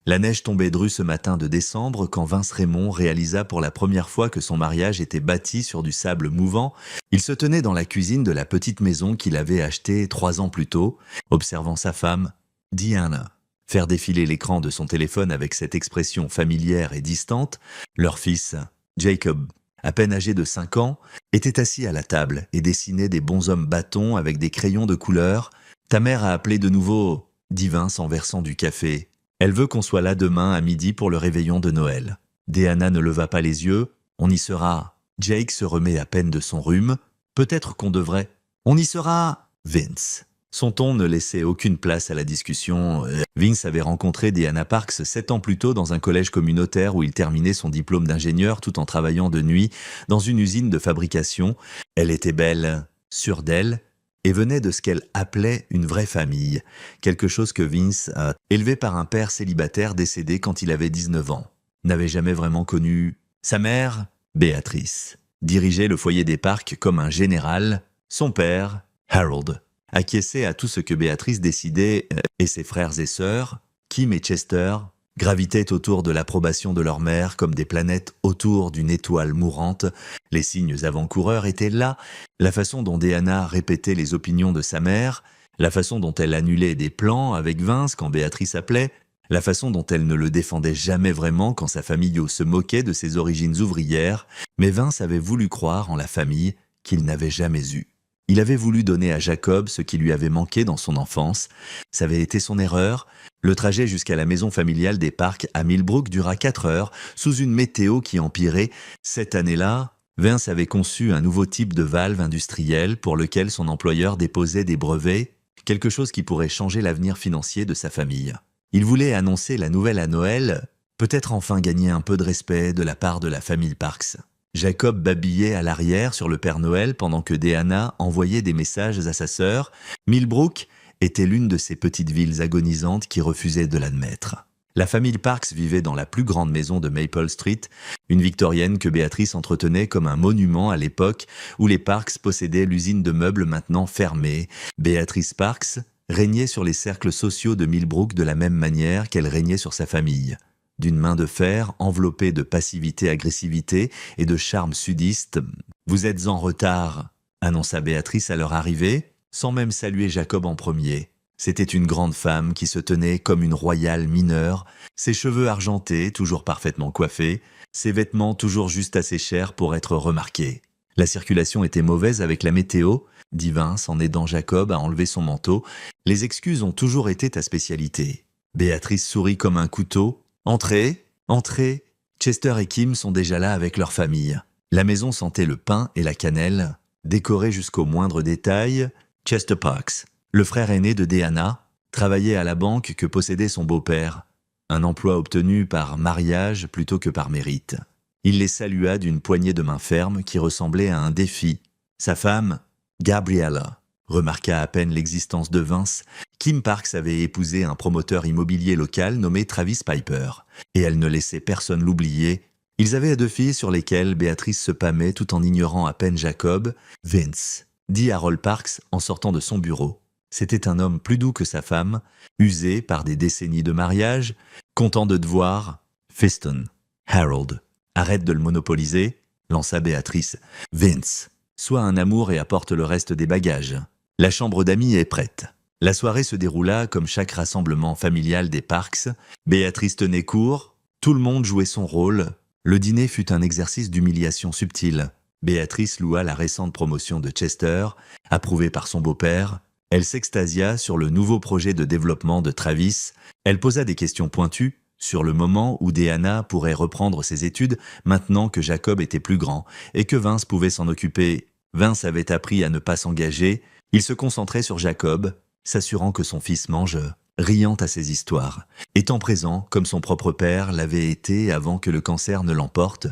La neige tombait drue ce matin de décembre quand Vince Raymond réalisa pour la première fois que son mariage était bâti sur du sable mouvant. Il se tenait dans la cuisine de la petite maison qu'il avait achetée 3 ans plus tôt, observant sa femme, Diana, faire défiler l'écran de son téléphone avec cette expression familière et distante. Leur fils, Jacob, à peine âgé de 5 ans, était assis à la table et dessinait des bonshommes bâtons avec des crayons de couleur. « Ta mère a appelé de nouveau », dit Vince en versant du café. « Elle veut qu'on soit là demain à midi pour le réveillon de Noël. » Diana ne leva pas les yeux. « On y sera. » Jake se remet à peine de son rhume. « Peut-être qu'on devrait. »« On y sera. » Vince. Son ton ne laissait aucune place à la discussion. Vince avait rencontré Diana Parks 7 ans plus tôt dans un collège communautaire où il terminait son diplôme d'ingénieur tout en travaillant de nuit dans une usine de fabrication. Elle était belle, sûre d'elle, et venait de ce qu'elle appelait une vraie famille, quelque chose que Vince, élevé par un père célibataire décédé quand il avait 19 ans, n'avait jamais vraiment connu. Sa mère, Béatrice, dirigeait le foyer des Parks comme un général. Son père, Harold, acquiesçait à tout ce que Béatrice décidait et ses frères et sœurs, Kim et Chester, gravitaient autour de l'approbation de leur mère comme des planètes autour d'une étoile mourante. Les signes avant-coureurs étaient là, la façon dont Diana répétait les opinions de sa mère, la façon dont elle annulait des plans avec Vince quand Béatrice appelait, la façon dont elle ne le défendait jamais vraiment quand sa famille se moquait de ses origines ouvrières, mais Vince avait voulu croire en la famille qu'il n'avait jamais eue. Il avait voulu donner à Jacob ce qui lui avait manqué dans son enfance. Ça avait été son erreur. Le trajet jusqu'à la maison familiale des Parks à Millbrook dura 4 heures, sous une météo qui empirait. Cette année-là, Vince avait conçu un nouveau type de valve industrielle pour lequel son employeur déposait des brevets, quelque chose qui pourrait changer l'avenir financier de sa famille. Il voulait annoncer la nouvelle à Noël, peut-être enfin gagner un peu de respect de la part de la famille Parks. Jacob babillait à l'arrière sur le Père Noël pendant que Diana envoyait des messages à sa sœur. Millbrook était l'une de ces petites villes agonisantes qui refusaient de l'admettre. La famille Parks vivait dans la plus grande maison de Maple Street, une victorienne que Béatrice entretenait comme un monument à l'époque où les Parks possédaient l'usine de meubles maintenant fermée. Béatrice Parks régnait sur les cercles sociaux de Millbrook de la même manière qu'elle régnait sur sa famille. D'une main de fer, enveloppée de passivité-agressivité et de charme sudiste. « Vous êtes en retard », annonça Béatrice à leur arrivée, sans même saluer Jacob en premier. C'était une grande femme qui se tenait comme une royale mineure, ses cheveux argentés, toujours parfaitement coiffés, ses vêtements toujours juste assez chers pour être remarqués. La circulation était mauvaise avec la météo, dit Vince en aidant Jacob à enlever son manteau. Les excuses ont toujours été ta spécialité. Béatrice sourit comme un couteau. « Entrez, entrez. Chester et Kim sont déjà là avec leur famille. » La maison sentait le pain et la cannelle, décorée jusqu'au moindre détail. Chester Parks, le frère aîné de Diana, travaillait à la banque que possédait son beau-père, un emploi obtenu par mariage plutôt que par mérite. Il les salua d'une poignée de main ferme qui ressemblait à un défi. Sa femme, Gabriella, remarqua à peine l'existence de Vince. Kim Parks avait épousé un promoteur immobilier local nommé Travis Piper, et elle ne laissait personne l'oublier. Ils avaient 2 filles sur lesquelles Béatrice se pâmait tout en ignorant à peine Jacob. « Vince », dit Harold Parks en sortant de son bureau. C'était un homme plus doux que sa femme, usé par des décennies de mariage, content de te voir. « Fiston, Harold, arrête de le monopoliser », lança Béatrice. « Vince, sois un amour et apporte le reste des bagages. La chambre d'amis est prête. » La soirée se déroula comme chaque rassemblement familial des Parks. Béatrice tenait court, tout le monde jouait son rôle. Le dîner fut un exercice d'humiliation subtile. Béatrice loua la récente promotion de Chester, approuvée par son beau-père. Elle s'extasia sur le nouveau projet de développement de Travis. Elle posa des questions pointues sur le moment où Diana pourrait reprendre ses études maintenant que Jacob était plus grand et que Vince pouvait s'en occuper. Vince avait appris à ne pas s'engager. Il se concentrait sur Jacob, s'assurant que son fils mange, riant à ses histoires, étant présent comme son propre père l'avait été avant que le cancer ne l'emporte.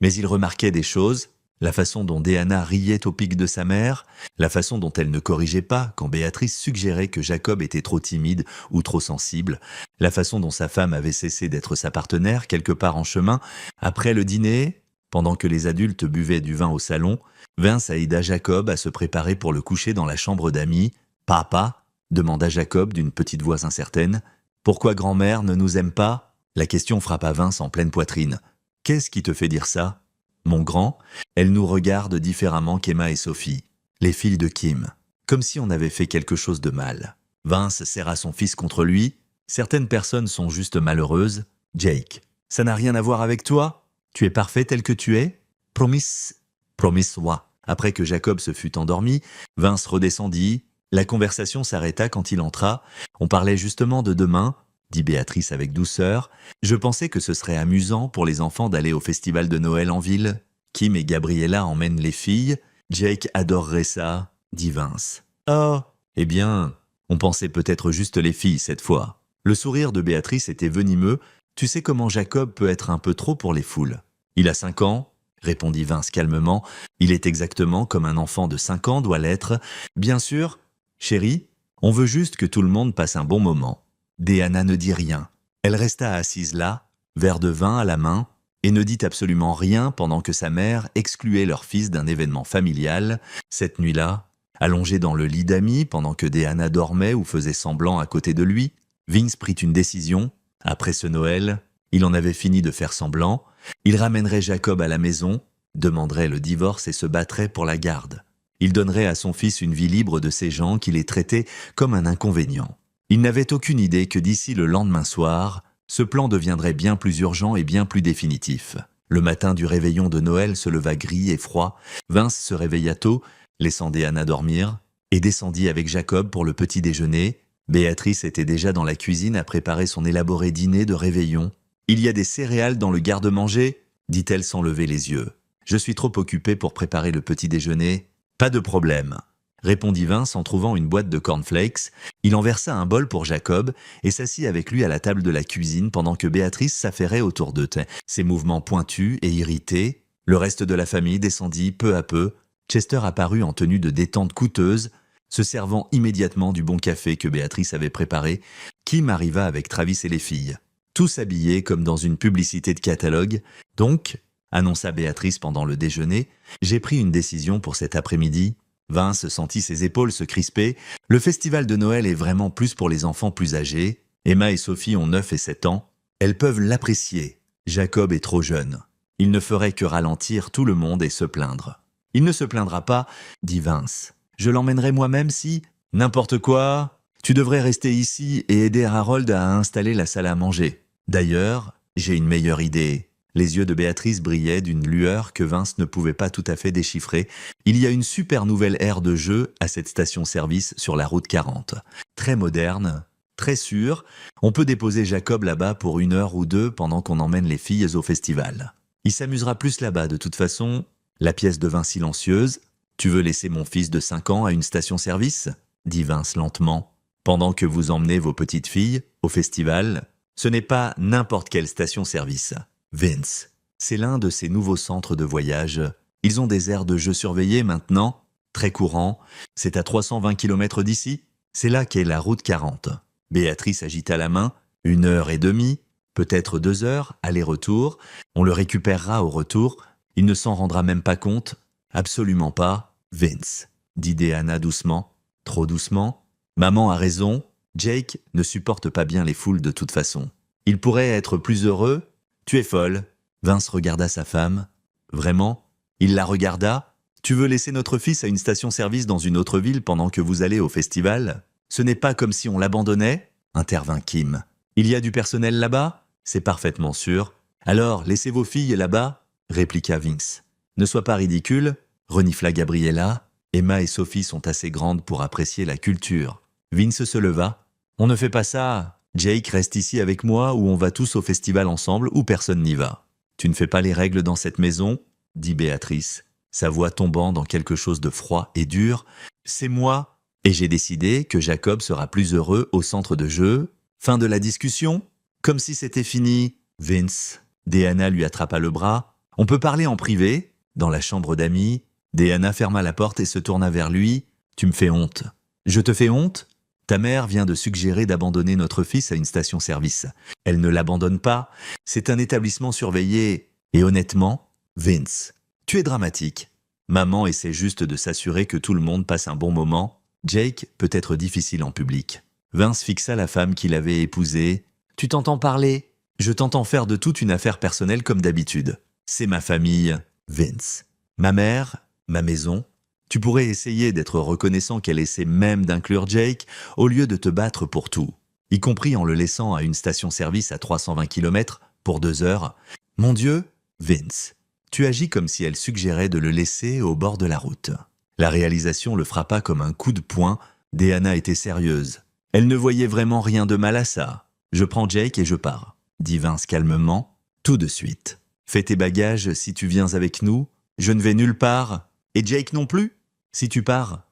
Mais il remarquait des choses, la façon dont Diana riait au pic de sa mère, la façon dont elle ne corrigeait pas quand Béatrice suggérait que Jacob était trop timide ou trop sensible, la façon dont sa femme avait cessé d'être sa partenaire quelque part en chemin. Après le dîner, pendant que les adultes buvaient du vin au salon, Vince aida Jacob à se préparer pour le coucher dans la chambre d'amis. « Papa ?» demanda Jacob d'une petite voix incertaine. « Pourquoi grand-mère ne nous aime pas ?» La question frappa Vince en pleine poitrine. « Qu'est-ce qui te fait dire ça ?» Mon grand, elle nous regarde différemment qu'Emma et Sophie, les filles de Kim, comme si on avait fait quelque chose de mal. Vince serra son fils contre lui. Certaines personnes sont juste malheureuses. Jake, ça n'a rien à voir avec toi? Tu es parfait tel que tu es? Promise-moi. Après que Jacob se fut endormi, Vince redescendit. La conversation s'arrêta quand il entra. On parlait justement de demain, dit Béatrice avec douceur. Je pensais que ce serait amusant pour les enfants d'aller au festival de Noël en ville. Kim et Gabriella emmènent les filles. Jake adorerait ça, dit Vince. Oh, eh bien, on pensait peut-être juste les filles cette fois. Le sourire de Béatrice était venimeux. Tu sais comment Jacob peut être un peu trop pour les foules. Il a 5 ans, répondit Vince calmement. Il est exactement comme un enfant de 5 ans doit l'être. Bien sûr, chérie, on veut juste que tout le monde passe un bon moment. Déanna ne dit rien. Elle resta assise là, verre de vin à la main, et ne dit absolument rien pendant que sa mère excluait leur fils d'un événement familial. Cette nuit-là, allongé dans le lit d'amis pendant que Déanna dormait ou faisait semblant à côté de lui, Vince prit une décision. Après ce Noël, il en avait fini de faire semblant. Il ramènerait Jacob à la maison, demanderait le divorce et se battrait pour la garde. Il donnerait à son fils une vie libre de ces gens qui les traitaient comme un inconvénient. Il n'avait aucune idée que d'ici le lendemain soir, ce plan deviendrait bien plus urgent et bien plus définitif. Le matin du réveillon de Noël se leva gris et froid. Vince se réveilla tôt, laissant Déanna dormir, et descendit avec Jacob pour le petit déjeuner. Béatrice était déjà dans la cuisine à préparer son élaboré dîner de réveillon. « Il y a des céréales dans le garde-manger ?» dit-elle sans lever les yeux. « Je suis trop occupée pour préparer le petit déjeuner. »« Pas de problème. » répondit Vince en trouvant une boîte de cornflakes. Il en versa un bol pour Jacob et s'assit avec lui à la table de la cuisine pendant que Béatrice s'affairait autour d'eux. Ses mouvements pointus et irrités. Le reste de la famille descendit peu à peu. Chester apparut en tenue de détente coûteuse, se servant immédiatement du bon café que Béatrice avait préparé. Kim arriva avec Travis et les filles. Tous habillés comme dans une publicité de catalogue. Donc, annonça Béatrice pendant le déjeuner, j'ai pris une décision pour cet après-midi. Vince sentit ses épaules se crisper. Le festival de Noël est vraiment plus pour les enfants plus âgés. Emma et Sophie ont 9 et 7 ans. Elles peuvent l'apprécier. Jacob est trop jeune. Il ne ferait que ralentir tout le monde et se plaindre. Il ne se plaindra pas, dit Vince. Je l'emmènerai moi-même si... N'importe quoi. Tu devrais rester ici et aider Harold à installer la salle à manger. D'ailleurs, j'ai une meilleure idée. Les yeux de Béatrice brillaient d'une lueur que Vince ne pouvait pas tout à fait déchiffrer. Il y a une super nouvelle aire de jeu à cette station-service sur la route 40. Très moderne, très sûre. On peut déposer Jacob là-bas pour 1 heure ou 2 pendant qu'on emmène les filles au festival. Il s'amusera plus là-bas de toute façon. La pièce devint silencieuse. « Tu veux laisser mon fils de 5 ans à une station-service » dit Vince lentement. « Pendant que vous emmenez vos petites filles au festival, ce n'est pas n'importe quelle station-service. Vince, c'est l'un de ces nouveaux centres de voyage. Ils ont des aires de jeux surveillées maintenant, très courants. C'est à 320 km d'ici. C'est là qu'est la route 40. » Béatrice agita la main. 1 heure et demie, peut-être 2 heures, aller-retour. On le récupérera au retour. Il ne s'en rendra même pas compte. Absolument pas, Vince, dit Déanna doucement. Trop doucement. Maman a raison. Jake ne supporte pas bien les foules de toute façon. Il pourrait être plus heureux. Tu es folle. Vince regarda sa femme. Vraiment? Il la regarda. Tu veux laisser notre fils à une station-service dans une autre ville pendant que vous allez au festival? Ce n'est pas comme si on l'abandonnait, intervint Kim. Il y a du personnel là-bas? C'est parfaitement sûr. Alors, laissez vos filles là-bas, répliqua Vince. Ne sois pas ridicule, renifla Gabriella. Emma et Sophie sont assez grandes pour apprécier la culture. Vince se leva. On ne fait pas ça. Jake reste ici avec moi ou on va tous au festival ensemble ou personne n'y va. Tu ne fais pas les règles dans cette maison, dit Béatrice, sa voix tombant dans quelque chose de froid et dur. C'est moi, et j'ai décidé que Jacob sera plus heureux au centre de jeu. Fin de la discussion? Comme si c'était fini. Vince, Déanna lui attrapa le bras. On peut parler en privé, dans la chambre d'amis. Déanna ferma la porte et se tourna vers lui. Tu me fais honte. Je te fais honte? Ta mère vient de suggérer d'abandonner notre fils à une station-service. Elle ne l'abandonne pas. C'est un établissement surveillé. Et honnêtement, Vince, tu es dramatique. Maman essaie juste de s'assurer que tout le monde passe un bon moment. Jake peut être difficile en public. Vince fixa la femme qu'il avait épousée. Tu t'entends parler? Je t'entends faire de toute une affaire personnelle comme d'habitude. C'est ma famille, Vince. Ma mère, ma maison. Tu pourrais essayer d'être reconnaissant qu'elle essaie même d'inclure Jake au lieu de te battre pour tout, y compris en le laissant à une station-service à 320 km pour 2 heures. Mon Dieu, Vince, tu agis comme si elle suggérait de le laisser au bord de la route. La réalisation le frappa comme un coup de poing. Deanna était sérieuse. Elle ne voyait vraiment rien de mal à ça. Je prends Jake et je pars, dit Vince calmement, tout de suite. Fais tes bagages si tu viens avec nous. Je ne vais nulle part. Et Jake non plus? Si tu pars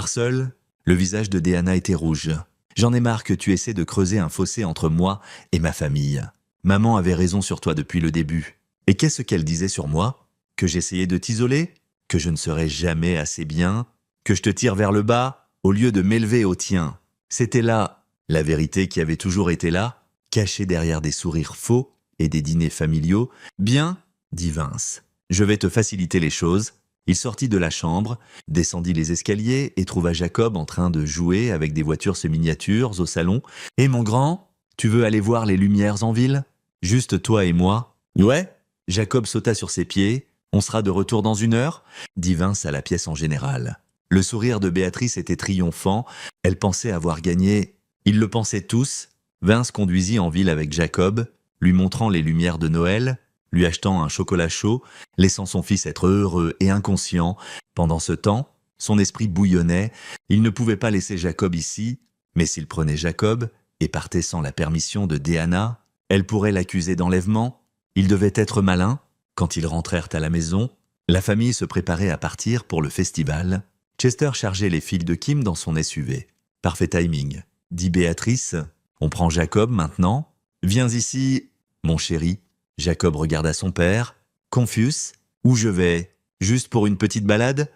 seul? Le visage de Deanna était rouge. J'en ai marre que tu essaies de creuser un fossé entre moi et ma famille. Maman avait raison sur toi depuis le début. Et qu'est-ce qu'elle disait sur moi? Que j'essayais de t'isoler? Que je ne serais jamais assez bien? Que je te tire vers le bas au lieu de m'élever au tien? C'était là, la vérité qui avait toujours été là, cachée derrière des sourires faux et des dîners familiaux. Bien, dit Vince, je vais te faciliter les choses. Il sortit de la chambre, descendit les escaliers et trouva Jacob en train de jouer avec des voitures miniatures au salon. « Et mon grand, tu veux aller voir les lumières en ville? Juste toi et moi? »« Ouais. » Jacob sauta sur ses pieds. « On sera de retour dans 1 heure ?» dit Vince à la pièce en général. Le sourire de Béatrice était triomphant. Elle pensait avoir gagné. Ils le pensaient tous. Vince conduisit en ville avec Jacob, lui montrant les lumières de Noël, lui achetant un chocolat chaud, laissant son fils être heureux et inconscient. Pendant ce temps, son esprit bouillonnait. Il ne pouvait pas laisser Jacob ici, mais s'il prenait Jacob et partait sans la permission de Deanna, elle pourrait l'accuser d'enlèvement. Il devait être malin. Quand ils rentrèrent à la maison, la famille se préparait à partir pour le festival. Chester chargeait les fils de Kim dans son SUV. « Parfait timing », dit Béatrice. « On prend Jacob maintenant. Viens ici, mon chéri. » Jacob regarda son père. « Confus, où je vais? Juste pour une petite balade? »«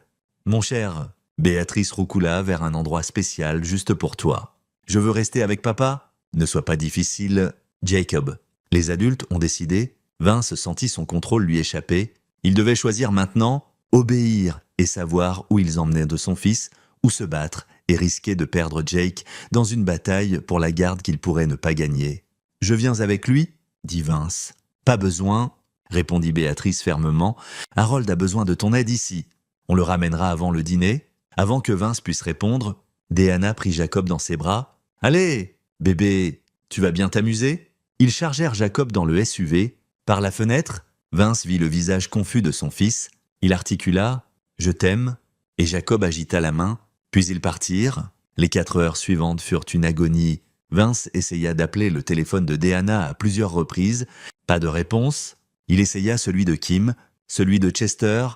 Mon cher, » Béatrice roucoula vers un endroit spécial juste pour toi. « Je veux rester avec papa? Ne sois pas difficile, Jacob. » Les adultes ont décidé. Vince sentit son contrôle lui échapper. Il devait choisir maintenant, obéir et savoir où ils emmenaient de son fils, ou se battre et risquer de perdre Jake dans une bataille pour la garde qu'il pourrait ne pas gagner. « Je viens avec lui ?» dit Vince. « Pas besoin, » répondit Béatrice fermement. « Harold a besoin de ton aide ici. On le ramènera avant le dîner. » Avant que Vince puisse répondre, Deanna prit Jacob dans ses bras. « Allez, bébé, tu vas bien t'amuser ?» Ils chargèrent Jacob dans le SUV. Par la fenêtre, Vince vit le visage confus de son fils. Il articula « Je t'aime » et Jacob agita la main. Puis ils partirent. Les 4 heures suivantes furent une agonie. Vince essaya d'appeler le téléphone de Deanna à plusieurs reprises. Pas de réponse. Il essaya celui de Kim, celui de Chester.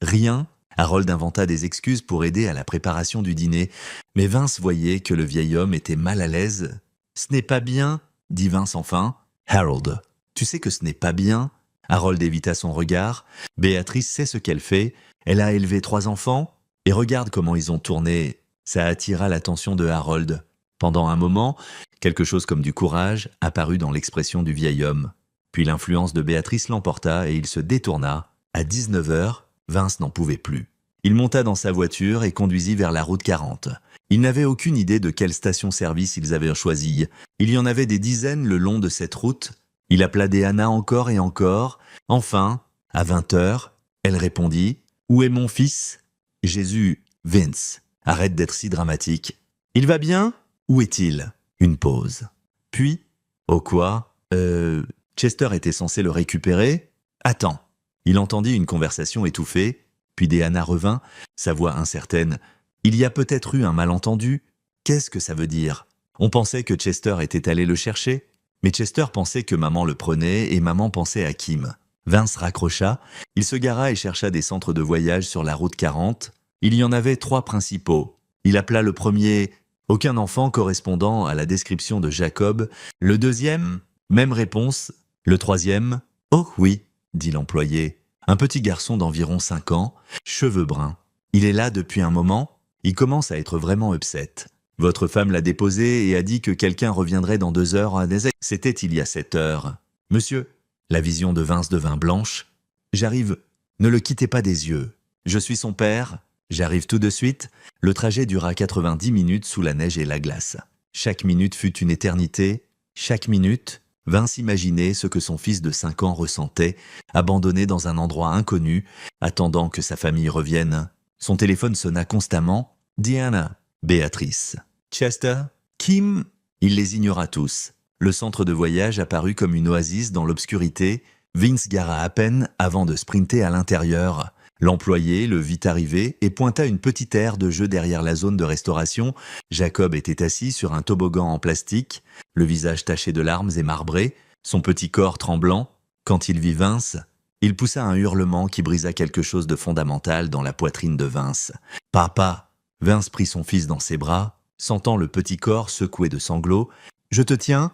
Rien. Harold inventa des excuses pour aider à la préparation du dîner. Mais Vince voyait que le vieil homme était mal à l'aise. « Ce n'est pas bien, » dit Vince enfin. « Harold, tu sais que ce n'est pas bien ?» Harold évita son regard. Béatrice sait ce qu'elle fait. Elle a élevé 3 enfants. Et regarde comment ils ont tourné. Ça attira l'attention de Harold. Pendant un moment, quelque chose comme du courage apparut dans l'expression du vieil homme. Puis l'influence de Béatrice l'emporta et il se détourna. À 19 heures, Vince n'en pouvait plus. Il monta dans sa voiture et conduisit vers la route 40. Il n'avait aucune idée de quelle station-service ils avaient choisi. Il y en avait des dizaines le long de cette route. Il appela Deanna encore et encore. Enfin, à 20 heures, elle répondit « Où est mon fils ?» Jésus, Vince, arrête d'être si dramatique. Il va bien? Où est-il? Une pause. Puis, oh quoi? Chester était censé le récupérer? Attends. Il entendit une conversation étouffée, puis Deanna revint, sa voix incertaine. Il y a peut-être eu un malentendu. Qu'est-ce que ça veut dire? On pensait que Chester était allé le chercher, mais Chester pensait que maman le prenait et maman pensait à Kim. Vince raccrocha, il se gara et chercha des centres de voyage sur la route 40. Il y en avait 3 principaux. Il appela le premier « Aucun enfant correspondant à la description de Jacob ». Le deuxième, même réponse. Le troisième, « Oh oui », dit l'employé. Un petit garçon d'environ 5 ans, cheveux bruns. Il est là depuis un moment. Il commence à être vraiment upset. Votre femme l'a déposé et a dit que quelqu'un reviendrait dans 2 heures à des... C'était il y a 7 heures. Monsieur, la vision de Vince devint blanche. J'arrive, ne le quittez pas des yeux. Je suis son père. J'arrive tout de suite. Le trajet dura 90 minutes sous la neige et la glace. Chaque minute fut une éternité. Chaque minute, Vince imaginait ce que son fils de 5 ans ressentait, abandonné dans un endroit inconnu, attendant que sa famille revienne. Son téléphone sonna constamment. Diana, Béatrice, Chester, Kim. Il les ignora tous. Le centre de voyage apparut comme une oasis dans l'obscurité. Vince gara à peine avant de sprinter à l'intérieur. L'employé le vit arriver et pointa une petite aire de jeu derrière la zone de restauration. Jacob était assis sur un toboggan en plastique, le visage taché de larmes et marbré, son petit corps tremblant. Quand il vit Vince, il poussa un hurlement qui brisa quelque chose de fondamental dans la poitrine de Vince. « Papa !» Vince prit son fils dans ses bras, sentant le petit corps secoué de sanglots. « Je te tiens,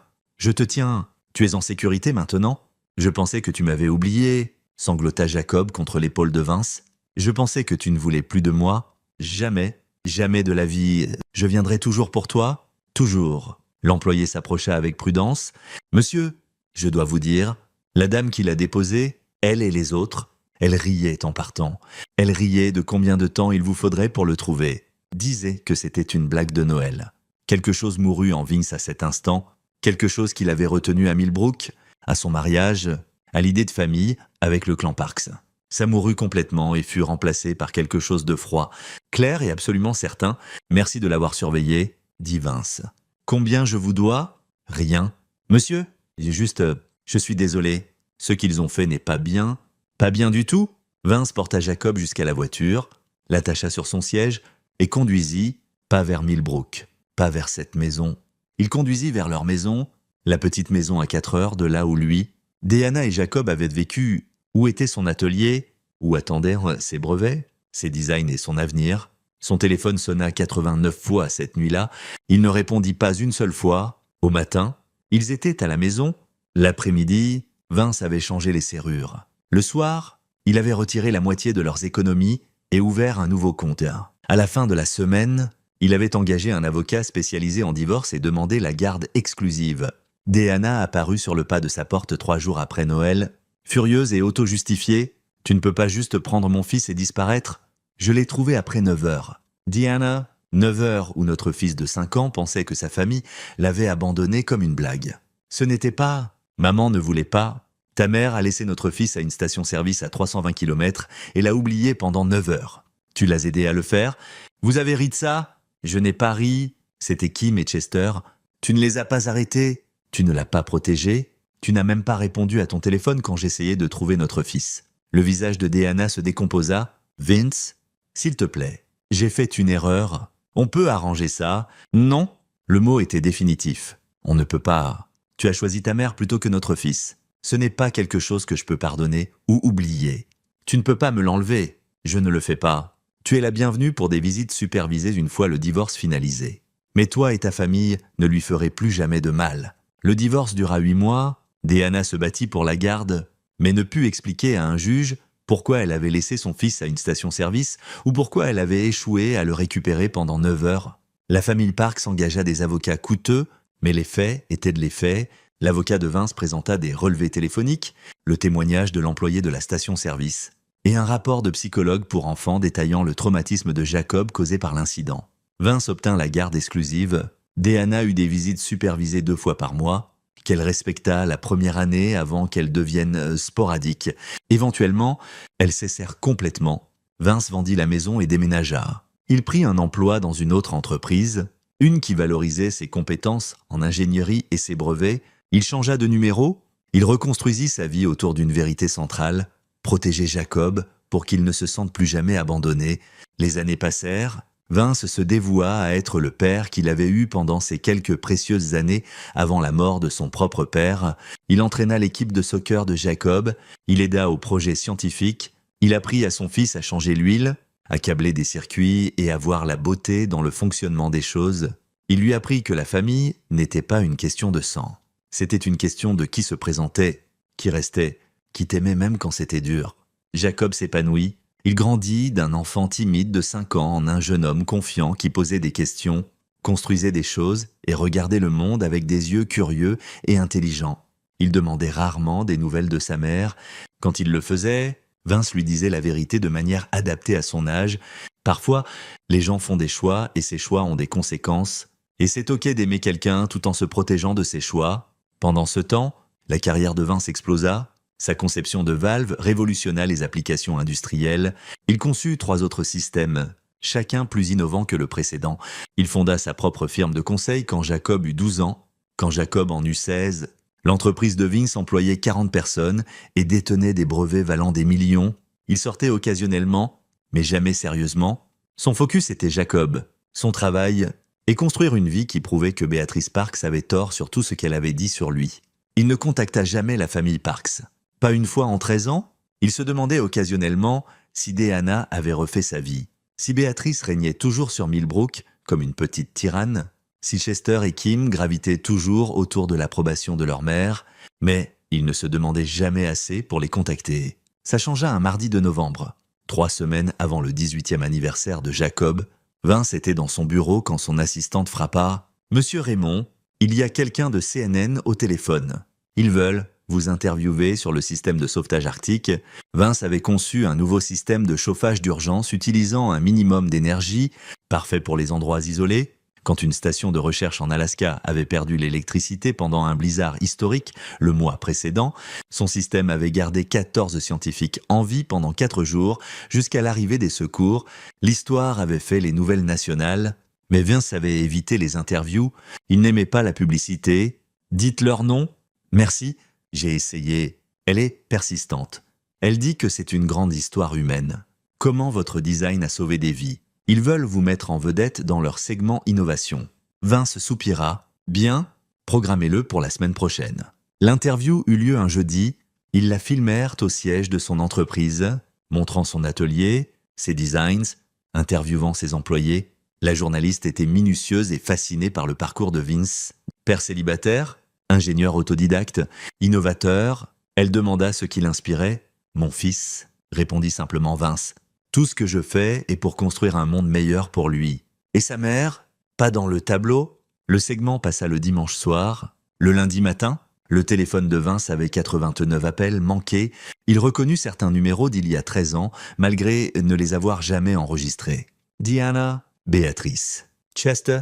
tu es en sécurité maintenant ? Je pensais que tu m'avais oublié !» sanglota Jacob contre l'épaule de Vince. « Je pensais que tu ne voulais plus de moi. Jamais, jamais de la vie. Je viendrai toujours pour toi, toujours. » L'employé s'approcha avec prudence. « Monsieur, je dois vous dire, la dame qui l'a déposé, elle et les autres, elle riait en partant. Elle riait de combien de temps il vous faudrait pour le trouver. Disait que c'était une blague de Noël. » Quelque chose mourut en Vince à cet instant, quelque chose qui l'avait retenu à Millbrook, à son mariage, à l'idée de famille avec le clan Parks. Ça mourut complètement et fut remplacé par quelque chose de froid, clair et absolument certain. « Merci de l'avoir surveillé, » dit Vince. « Combien je vous dois ? Rien. Monsieur, je suis désolé. Ce qu'ils ont fait n'est pas bien. Pas bien du tout. » Vince porta Jacob jusqu'à la voiture, l'attacha sur son siège et conduisit, pas vers Millbrook, pas vers cette maison. Il conduisit vers leur maison, la petite maison à 4 heures de là où lui, Diana et Jacob avaient vécu. Où était son atelier? Où attendaient ses brevets, ses designs et son avenir? Son téléphone sonna 89 fois cette nuit-là. Il ne répondit pas une seule fois. Au matin, ils étaient à la maison. L'après-midi, Vince avait changé les serrures. Le soir, il avait retiré la moitié de leurs économies et ouvert un nouveau compte. À la fin de la semaine, il avait engagé un avocat spécialisé en divorce et demandé la garde exclusive. Diana apparut sur le pas de sa porte 3 jours après Noël, furieuse et auto-justifiée. « Tu ne peux pas juste prendre mon fils et disparaître ? Je l'ai trouvé après 9 heures. » Diana, 9 heures où notre fils de 5 ans pensait que sa famille l'avait abandonné comme une blague. Ce n'était pas « Maman ne voulait pas. Ta mère a laissé notre fils à une station-service à 320 km et l'a oublié pendant 9 heures. Tu l'as aidé à le faire. Vous avez ri de ça ? Je n'ai pas ri. » C'était Kim et Chester. « Tu ne les as pas arrêtés. Tu ne l'as pas protégé. Tu n'as même pas répondu à ton téléphone quand j'essayais de trouver notre fils. » Le visage de Diana se décomposa. « Vince, s'il te plaît, j'ai fait une erreur. On peut arranger ça. » Non, le mot était définitif. On ne peut pas. Tu as choisi ta mère plutôt que notre fils. Ce n'est pas quelque chose que je peux pardonner ou oublier. Tu ne peux pas me l'enlever. Je ne le fais pas. Tu es la bienvenue pour des visites supervisées une fois le divorce finalisé. Mais toi et ta famille ne lui ferez plus jamais de mal. Le divorce dura 8 mois. Diana se battit pour la garde, mais ne put expliquer à un juge pourquoi elle avait laissé son fils à une station-service ou pourquoi elle avait échoué à le récupérer pendant 9 heures. La famille Parks engagea des avocats coûteux, mais les faits étaient de les faits. L'avocat de Vince présenta des relevés téléphoniques, le témoignage de l'employé de la station-service et un rapport de psychologue pour enfants détaillant le traumatisme de Jacob causé par l'incident. Vince obtint la garde exclusive. Diana eut des visites supervisées 2 fois par mois, qu'elle respecta la première année avant qu'elles deviennent sporadiques. Éventuellement, elles cessèrent complètement. Vince vendit la maison et déménagea. Il prit un emploi dans une autre entreprise, une qui valorisait ses compétences en ingénierie et ses brevets. Il changea de numéro. Il reconstruisit sa vie autour d'une vérité centrale, protéger Jacob pour qu'il ne se sente plus jamais abandonné. Les années passèrent. Vince se dévoua à être le père qu'il avait eu pendant ces quelques précieuses années avant la mort de son propre père. Il entraîna l'équipe de soccer de Jacob, il aida au projet scientifique, il apprit à son fils à changer l'huile, à câbler des circuits et à voir la beauté dans le fonctionnement des choses. Il lui apprit que la famille n'était pas une question de sang. C'était une question de qui se présentait, qui restait, qui t'aimait même quand c'était dur. Jacob s'épanouit. Il grandit d'un enfant timide de 5 ans en un jeune homme confiant qui posait des questions, construisait des choses et regardait le monde avec des yeux curieux et intelligents. Il demandait rarement des nouvelles de sa mère. Quand il le faisait, Vince lui disait la vérité de manière adaptée à son âge. Parfois, les gens font des choix et ces choix ont des conséquences. Et c'est ok d'aimer quelqu'un tout en se protégeant de ses choix. Pendant ce temps, la carrière de Vince explosa. Sa conception de valve révolutionna les applications industrielles. Il conçut 3 autres systèmes, chacun plus innovant que le précédent. Il fonda sa propre firme de conseil quand Jacob eut 12 ans. Quand Jacob en eut 16, l'entreprise de Vince employait 40 personnes et détenait des brevets valant des millions. Il sortait occasionnellement, mais jamais sérieusement. Son focus était Jacob, son travail, et construire une vie qui prouvait que Beatrice Parks avait tort sur tout ce qu'elle avait dit sur lui. Il ne contacta jamais la famille Parks. Pas une fois en 13 ans, il se demandait occasionnellement si Deanna avait refait sa vie, si Béatrice régnait toujours sur Millbrook comme une petite tyranne, si Chester et Kim gravitaient toujours autour de l'approbation de leur mère, mais il ne se demandait jamais assez pour les contacter. Ça changea un mardi de novembre. 3 semaines avant le 18e anniversaire de Jacob, Vince était dans son bureau quand son assistante frappa « Monsieur Raymond, il y a quelqu'un de CNN au téléphone. Ils veulent vous interviewer sur le système de sauvetage arctique. » Vince avait conçu un nouveau système de chauffage d'urgence utilisant un minimum d'énergie, parfait pour les endroits isolés. Quand une station de recherche en Alaska avait perdu l'électricité pendant un blizzard historique le mois précédent, son système avait gardé 14 scientifiques en vie pendant 4 jours jusqu'à l'arrivée des secours. L'histoire avait fait les nouvelles nationales, mais Vince avait évité les interviews. Il n'aimait pas la publicité. « Dites leur nom. »« Merci, j'ai essayé. » Elle est persistante. Elle dit que c'est une grande histoire humaine. Comment votre design a sauvé des vies? Ils veulent vous mettre en vedette dans leur segment innovation. Vince soupira. Bien, programmez-le pour la semaine prochaine. L'interview eut lieu un jeudi. Ils la filmèrent au siège de son entreprise, montrant son atelier, ses designs, interviewant ses employés. La journaliste était minutieuse et fascinée par le parcours de Vince. Père célibataire, ingénieur autodidacte, innovateur, elle demanda ce qui l'inspirait. « Mon fils », répondit simplement Vince. « Tout ce que je fais est pour construire un monde meilleur pour lui. » Et sa mère? Pas dans le tableau? Le segment passa le dimanche soir. Le lundi matin, le téléphone de Vince avait 89 appels manqués. Il reconnut certains numéros d'il y a 13 ans, malgré ne les avoir jamais enregistrés. Deanna, Béatrice, Chester,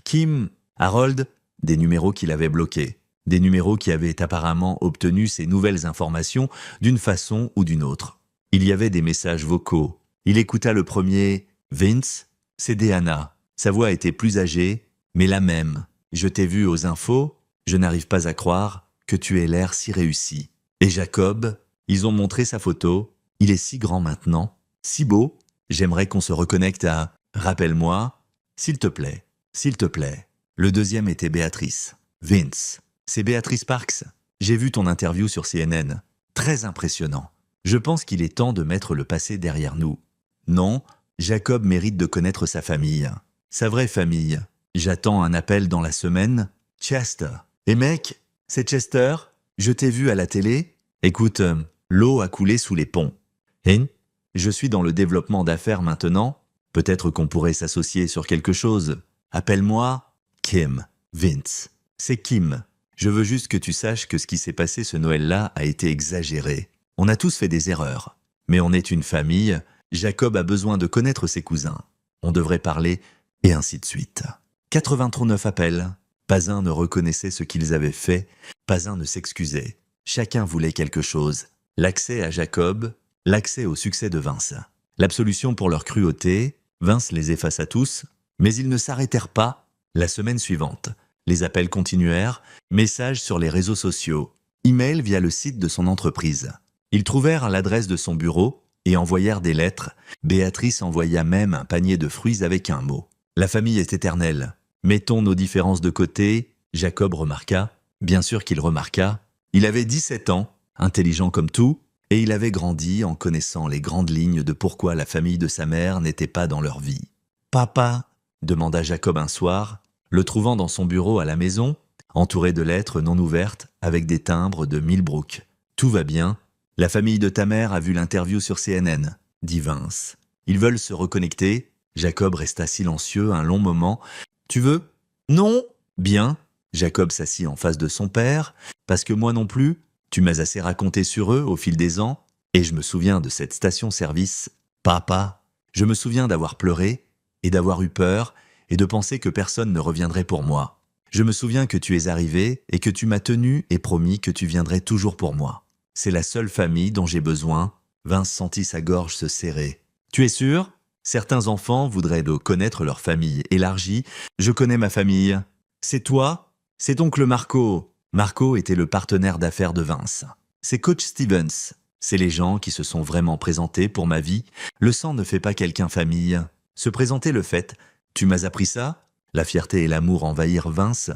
Kim, Harold, des numéros qu'il avait bloqués. Des numéros qui avaient apparemment obtenu ces nouvelles informations d'une façon ou d'une autre. Il y avait des messages vocaux. Il écouta le premier « Vince, c'est Deanna. » Sa voix était plus âgée, mais la même. « Je t'ai vu aux infos, je n'arrive pas à croire que tu aies l'air si réussi. » Et Jacob, ils ont montré sa photo. Il est si grand maintenant, si beau. J'aimerais qu'on se reconnecte à « Rappelle-moi, s'il te plaît, s'il te plaît. » Le deuxième était Béatrice. « Vince, c'est Béatrice Parks. J'ai vu ton interview sur CNN. Très impressionnant. Je pense qu'il est temps de mettre le passé derrière nous. Non, Jacob mérite de connaître sa famille. Sa vraie famille. J'attends un appel dans la semaine. Chester. Et mec, c'est Chester? Je t'ai vu à la télé? Écoute, l'eau a coulé sous les ponts. Hein? Je suis dans le développement d'affaires maintenant. Peut-être qu'on pourrait s'associer sur quelque chose. Appelle-moi Kim. Vince. C'est Kim. Je veux juste que tu saches que ce qui s'est passé ce Noël-là a été exagéré. On a tous fait des erreurs. Mais on est une famille. Jacob a besoin de connaître ses cousins. On devrait parler, et ainsi de suite. 89 appels. Pas un ne reconnaissait ce qu'ils avaient fait. Pas un ne s'excusait. Chacun voulait quelque chose. L'accès à Jacob, l'accès au succès de Vince. L'absolution pour leur cruauté. Vince les effaça tous, mais ils ne s'arrêtèrent pas. La semaine suivante, les appels continuèrent, messages sur les réseaux sociaux, email via le site de son entreprise. Ils trouvèrent l'adresse de son bureau et envoyèrent des lettres. Béatrice envoya même un panier de fruits avec un mot. La famille est éternelle. Mettons nos différences de côté. Jacob remarqua. Bien sûr qu'il remarqua. Il avait 17 ans, intelligent comme tout, et il avait grandi en connaissant les grandes lignes de pourquoi la famille de sa mère n'était pas dans leur vie. « Papa ?» demanda Jacob un soir, le trouvant dans son bureau à la maison, entouré de lettres non ouvertes avec des timbres de Millbrook. « Tout va bien. La famille de ta mère a vu l'interview sur CNN, dit Vince. Ils veulent se reconnecter. » Jacob resta silencieux un long moment. « Tu veux ?»« Non ?»« Bien. » Jacob s'assit en face de son père. « Parce que moi non plus, tu m'as assez raconté sur eux au fil des ans. Et je me souviens de cette station-service. Papa, je me souviens d'avoir pleuré et d'avoir eu peur et de penser que personne ne reviendrait pour moi. Je me souviens que tu es arrivé et que tu m'as tenu et promis que tu viendrais toujours pour moi. C'est la seule famille dont j'ai besoin. » Vince sentit sa gorge se serrer. « Tu es sûr ? Certains enfants voudraient connaître leur famille élargie. Je connais ma famille. C'est toi ? C'est oncle Marco. » Marco était le partenaire d'affaires de Vince. C'est coach Stevens. C'est les gens qui se sont vraiment présentés pour ma vie. Le sang ne fait pas quelqu'un famille. Se présenter le fait. Tu m'as appris ça ? La fierté et l'amour envahirent Vince.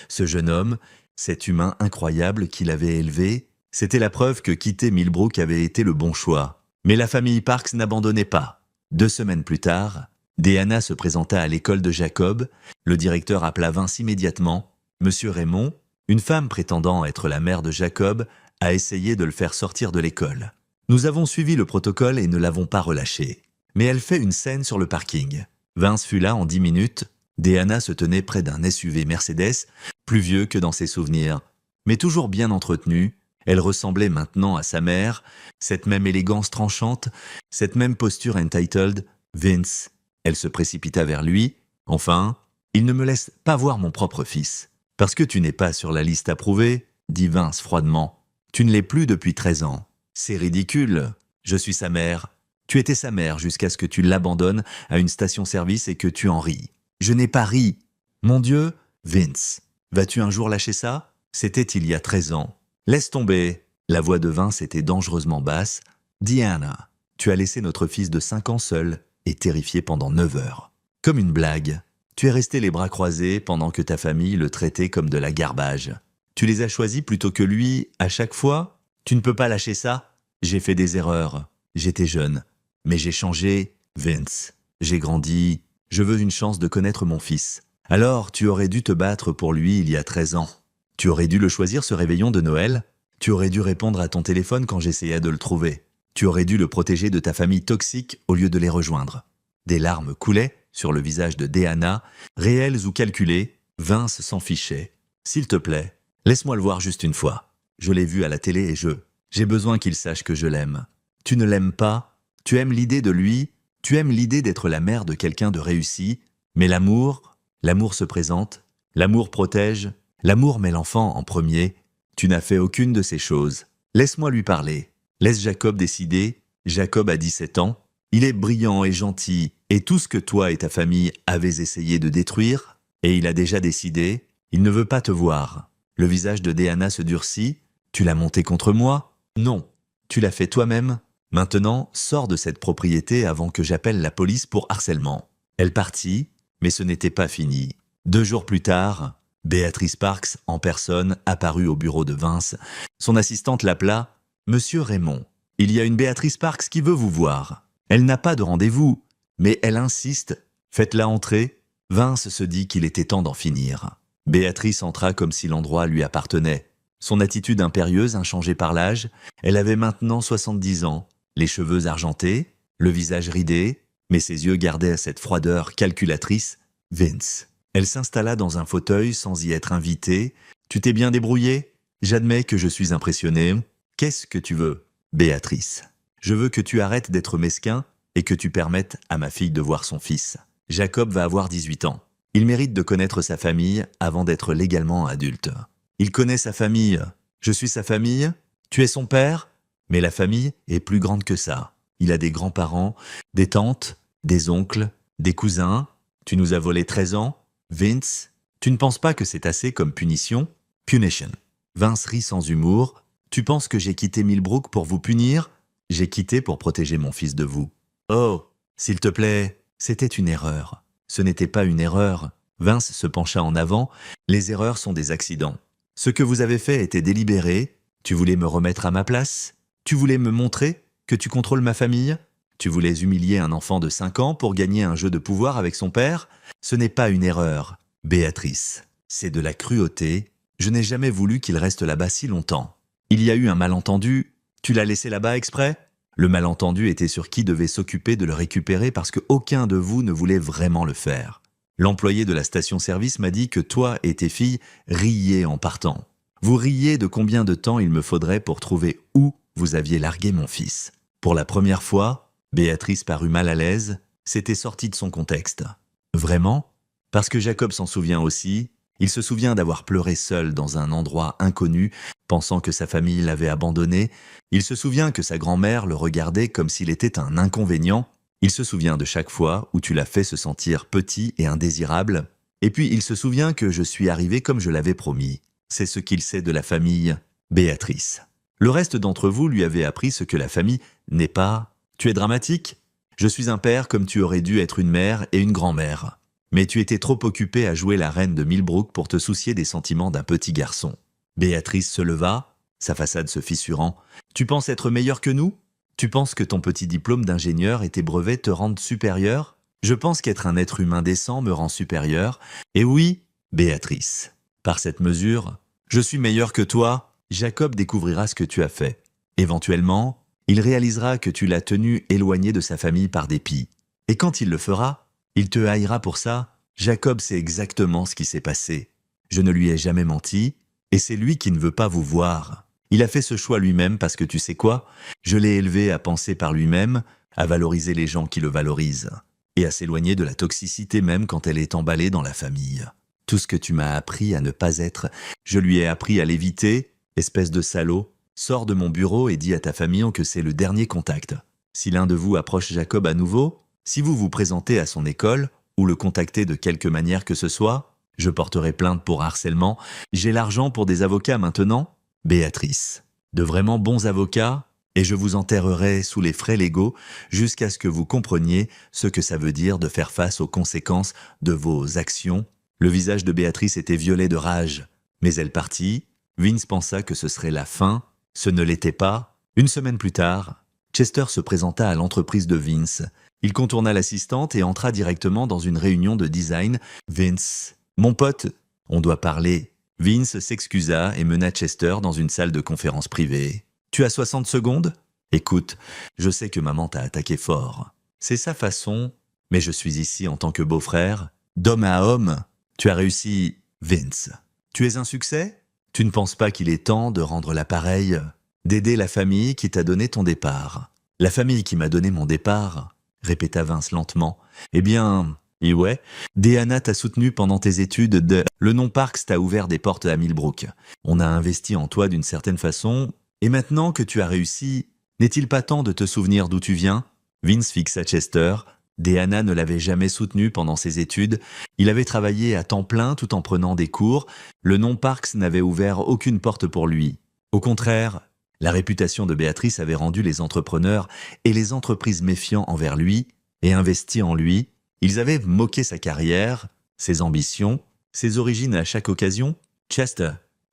Ce jeune homme, cet humain incroyable qu'il avait élevé, c'était la preuve que quitter Millbrook avait été le bon choix. Mais la famille Parks n'abandonnait pas. 2 semaines plus tard, Deanna se présenta à l'école de Jacob. Le directeur appela Vince immédiatement. Monsieur Raymond, une femme prétendant être la mère de Jacob, a essayé de le faire sortir de l'école. Nous avons suivi le protocole et ne l'avons pas relâché. Mais elle fait une scène sur le parking. Vince fut là en 10 minutes. Deanna se tenait près d'un SUV Mercedes, plus vieux que dans ses souvenirs, mais toujours bien entretenu. Elle ressemblait maintenant à sa mère, cette même élégance tranchante, cette même posture entitled. « Vince !» Elle se précipita vers lui. « Enfin, il ne me laisse pas voir mon propre fils. »« Parce que tu n'es pas sur la liste approuvée, » dit Vince froidement. « Tu ne l'es plus depuis 13 ans. C'est ridicule. Je suis sa mère. Tu étais sa mère jusqu'à ce que tu l'abandonnes à une station-service et que tu en ris. Je n'ai pas ri. Mon Dieu, Vince, vas-tu un jour lâcher ça ? C'était il y a 13 ans. Laisse tomber. » La voix de Vince était dangereusement basse. « Deanna, tu as laissé notre fils de 5 ans seul et terrifié pendant 9 heures. Comme une blague. Tu es resté les bras croisés pendant que ta famille le traitait comme de la garbage. Tu les as choisis plutôt que lui à chaque fois ? Tu ne peux pas lâcher ça ? J'ai fait des erreurs. J'étais jeune. Mais j'ai changé, Vince. J'ai grandi. Je veux une chance de connaître mon fils. Alors, tu aurais dû te battre pour lui il y a 13 ans. Tu aurais dû le choisir ce réveillon de Noël. Tu aurais dû répondre à ton téléphone quand j'essayais de le trouver. Tu aurais dû le protéger de ta famille toxique au lieu de les rejoindre. » Des larmes coulaient sur le visage de Deanna, réelles ou calculées. Vince s'en fichait. « S'il te plaît, laisse-moi le voir juste une fois. Je l'ai vu à la télé et j'ai besoin qu'il sache que je l'aime. Tu ne l'aimes pas. Tu aimes l'idée de lui. Tu aimes l'idée d'être la mère de quelqu'un de réussi. Mais l'amour se présente. L'amour protège. L'amour met l'enfant en premier. Tu n'as fait aucune de ces choses. Laisse-moi lui parler. Laisse Jacob décider. Jacob a 17 ans. Il est brillant et gentil. Et tout ce que toi et ta famille avez essayé de détruire, et il a déjà décidé, il ne veut pas te voir. » Le visage de Deanna se durcit. « Tu l'as monté contre moi ? Non. Tu l'as fait toi-même. Maintenant, sors de cette propriété avant que j'appelle la police pour harcèlement. » Elle partit, mais ce n'était pas fini. 2 jours plus tard, Béatrice Parks, en personne, apparut au bureau de Vince. Son assistante l'appela. « Monsieur Raymond, il y a une Béatrice Parks qui veut vous voir. Elle n'a pas de rendez-vous, mais elle insiste. Faites-la entrer. » Vince se dit qu'il était temps d'en finir. Béatrice entra comme si l'endroit lui appartenait. Son attitude impérieuse, inchangée par l'âge, elle avait maintenant 70 ans, les cheveux argentés, le visage ridé, mais ses yeux gardaient cette froideur calculatrice. « Vince. » Elle s'installa dans un fauteuil sans y être invitée. « Tu t'es bien débrouillé ? J'admets que je suis impressionné. Qu'est-ce que tu veux ? » « Béatrice, je veux que tu arrêtes d'être mesquin et que tu permettes à ma fille de voir son fils. Jacob va avoir 18 ans. Il mérite de connaître sa famille avant d'être légalement adulte. Il connaît sa famille. Je suis sa famille. Tu es son père. Mais la famille est plus grande que ça. Il a des grands-parents, des tantes, des oncles, des cousins. Tu nous as volé 13 ans. Vince, tu ne penses pas que c'est assez comme punition ? Punition. » Vince rit sans humour. « Tu penses que j'ai quitté Millbrook pour vous punir ? J'ai quitté pour protéger mon fils de vous. » « Oh, s'il te plaît, c'était une erreur. » « Ce n'était pas une erreur. » Vince se pencha en avant. « Les erreurs sont des accidents. Ce que vous avez fait était délibéré. Tu voulais me remettre à ma place ? Tu voulais me montrer que tu contrôles ma famille ? Tu voulais humilier un enfant de 5 ans pour gagner un jeu de pouvoir avec son père ? Ce n'est pas une erreur. Béatrice, c'est de la cruauté. Je n'ai jamais voulu qu'il reste là-bas si longtemps. Il y a eu un malentendu. Tu l'as laissé là-bas exprès ? Le malentendu était sur qui devait s'occuper de le récupérer parce qu'aucun de vous ne voulait vraiment le faire. L'employé de la station-service m'a dit que toi et tes filles riiez en partant. Vous riiez de combien de temps il me faudrait pour trouver où vous aviez largué mon fils. Pour la première fois, Béatrice parut mal à l'aise. C'était sorti de son contexte. Vraiment ? Parce que Jacob s'en souvient aussi. Il se souvient d'avoir pleuré seul dans un endroit inconnu, pensant que sa famille l'avait abandonné. Il se souvient que sa grand-mère le regardait comme s'il était un inconvénient. Il se souvient de chaque fois où tu l'as fait se sentir petit et indésirable. Et puis il se souvient que je suis arrivé comme je l'avais promis. C'est ce qu'il sait de la famille Béatrice. Le reste d'entre vous lui avez appris ce que la famille n'est pas. Tu es dramatique? Je suis un père comme tu aurais dû être une mère et une grand-mère. Mais tu étais trop occupé à jouer la reine de Millbrook pour te soucier des sentiments d'un petit garçon. Béatrice se leva, sa façade se fissurant. Tu penses être meilleur que nous? Tu penses que ton petit diplôme d'ingénieur et tes brevets te rendent supérieur? Je pense qu'être un être humain décent me rend supérieur. Et oui, Béatrice, par cette mesure, je suis meilleur que toi. Jacob découvrira ce que tu as fait. Éventuellement, il réalisera que tu l'as tenu éloigné de sa famille par dépit. Et quand il le fera, il te haïra pour ça. Jacob sait exactement ce qui s'est passé. Je ne lui ai jamais menti, et c'est lui qui ne veut pas vous voir. Il a fait ce choix lui-même parce que tu sais quoi? Je l'ai élevé à penser par lui-même, à valoriser les gens qui le valorisent, et à s'éloigner de la toxicité même quand elle est emballée dans la famille. Tout ce que tu m'as appris à ne pas être, je lui ai appris à l'éviter. Espèce de salaud, sors de mon bureau et dis à ta famille que c'est le dernier contact. Si l'un de vous approche Jacob à nouveau, si vous vous présentez à son école, ou le contactez de quelque manière que ce soit, je porterai plainte pour harcèlement. J'ai l'argent pour des avocats maintenant, Béatrice. De vraiment bons avocats, et je vous enterrerai sous les frais légaux jusqu'à ce que vous compreniez ce que ça veut dire de faire face aux conséquences de vos actions. Le visage de Béatrice était violet de rage, mais elle partit. Vince pensa que ce serait la fin. Ce ne l'était pas. Une semaine plus tard, Chester se présenta à l'entreprise de Vince. Il contourna l'assistante et entra directement dans une réunion de design. « Vince, mon pote, on doit parler. » Vince s'excusa et mena Chester dans une salle de conférence privée. « Tu as 60 secondes? Écoute, je sais que maman t'a attaqué fort. C'est sa façon, mais je suis ici en tant que beau-frère. D'homme à homme, tu as réussi, Vince. Tu es un succès? Tu ne penses pas qu'il est temps de rendre l'appareil, d'aider la famille qui t'a donné ton départ? La famille qui m'a donné mon départ, répéta Vince lentement. Eh bien, et ouais, Deanna t'a soutenu pendant tes études de... Le nom Parks t'a ouvert des portes à Millbrook. On a investi en toi d'une certaine façon, et maintenant que tu as réussi, n'est-il pas temps de te souvenir d'où tu viens? Vince fixa Chester. Deanna ne l'avait jamais soutenu pendant ses études. Il avait travaillé à temps plein tout en prenant des cours. Le nom Parks n'avait ouvert aucune porte pour lui. Au contraire, la réputation de Béatrice avait rendu les entrepreneurs et les entreprises méfiants envers lui et investis en lui. Ils avaient moqué sa carrière, ses ambitions, ses origines à chaque occasion. Chester,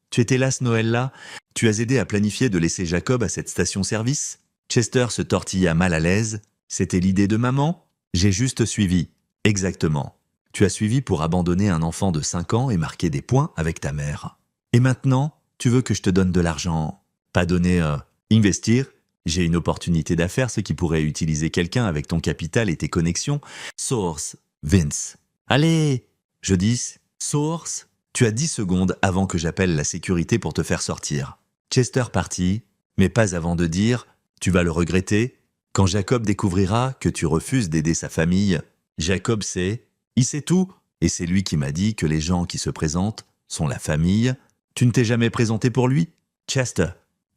tu étais là ce Noël-là? Tu as aidé à planifier de laisser Jacob à cette station-service? Chester se tortilla mal à l'aise. C'était l'idée de maman? J'ai juste suivi. Exactement. Tu as suivi pour abandonner un enfant de 5 ans et marquer des points avec ta mère. Et maintenant, tu veux que je te donne de l'argent? Pas donner, investir? J'ai une opportunité d'affaires, ce qui pourrait utiliser quelqu'un avec ton capital et tes connexions. Source, Vince. Allez, je dis, Source. Tu as 10 secondes avant que j'appelle la sécurité pour te faire sortir. Chester partit, mais pas avant de dire, tu vas le regretter. Quand Jacob découvrira que tu refuses d'aider sa famille, Jacob sait, il sait tout, et c'est lui qui m'a dit que les gens qui se présentent sont la famille. Tu ne t'es jamais présenté pour lui? Chester,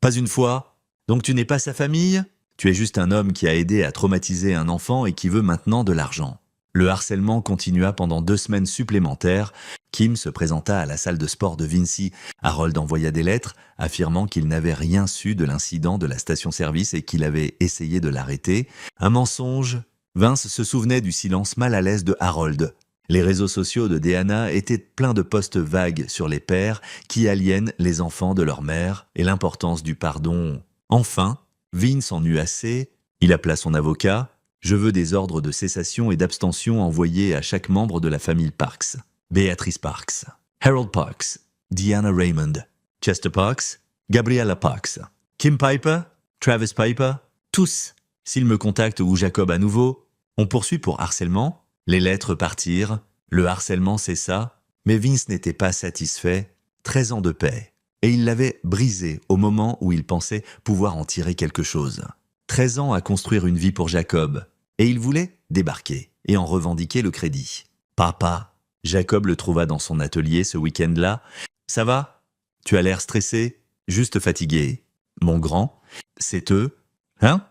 pas une fois. Donc tu n'es pas sa famille? Tu es juste un homme qui a aidé à traumatiser un enfant et qui veut maintenant de l'argent. Le harcèlement continua pendant 2 semaines supplémentaires. Kim se présenta à la salle de sport de Vincy. Harold envoya des lettres affirmant qu'il n'avait rien su de l'incident de la station-service et qu'il avait essayé de l'arrêter. Un mensonge. Vince se souvenait du silence mal à l'aise de Harold. Les réseaux sociaux de Deanna étaient pleins de posts vagues sur les pères qui aliènent les enfants de leur mère et l'importance du pardon. Enfin, Vince en eut assez. Il appela son avocat. Je veux des ordres de cessation et d'abstention envoyés à chaque membre de la famille Parks. Béatrice Parks, Harold Parks, Deanna Raymond, Chester Parks, Gabriella Parks, Kim Piper, Travis Piper, tous. S'ils me contactent ou Jacob à nouveau, on poursuit pour harcèlement. Les lettres partirent, le harcèlement cessa, mais Vince n'était pas satisfait. 13 ans de paix. Et il l'avait brisé au moment où il pensait pouvoir en tirer quelque chose. 13 ans à construire une vie pour Jacob, et il voulait débarquer et en revendiquer le crédit. Papa, Jacob le trouva dans son atelier ce week-end-là. « Ça va? Tu as l'air stressé? Juste fatigué. »« Mon grand, c'est eux? Hein?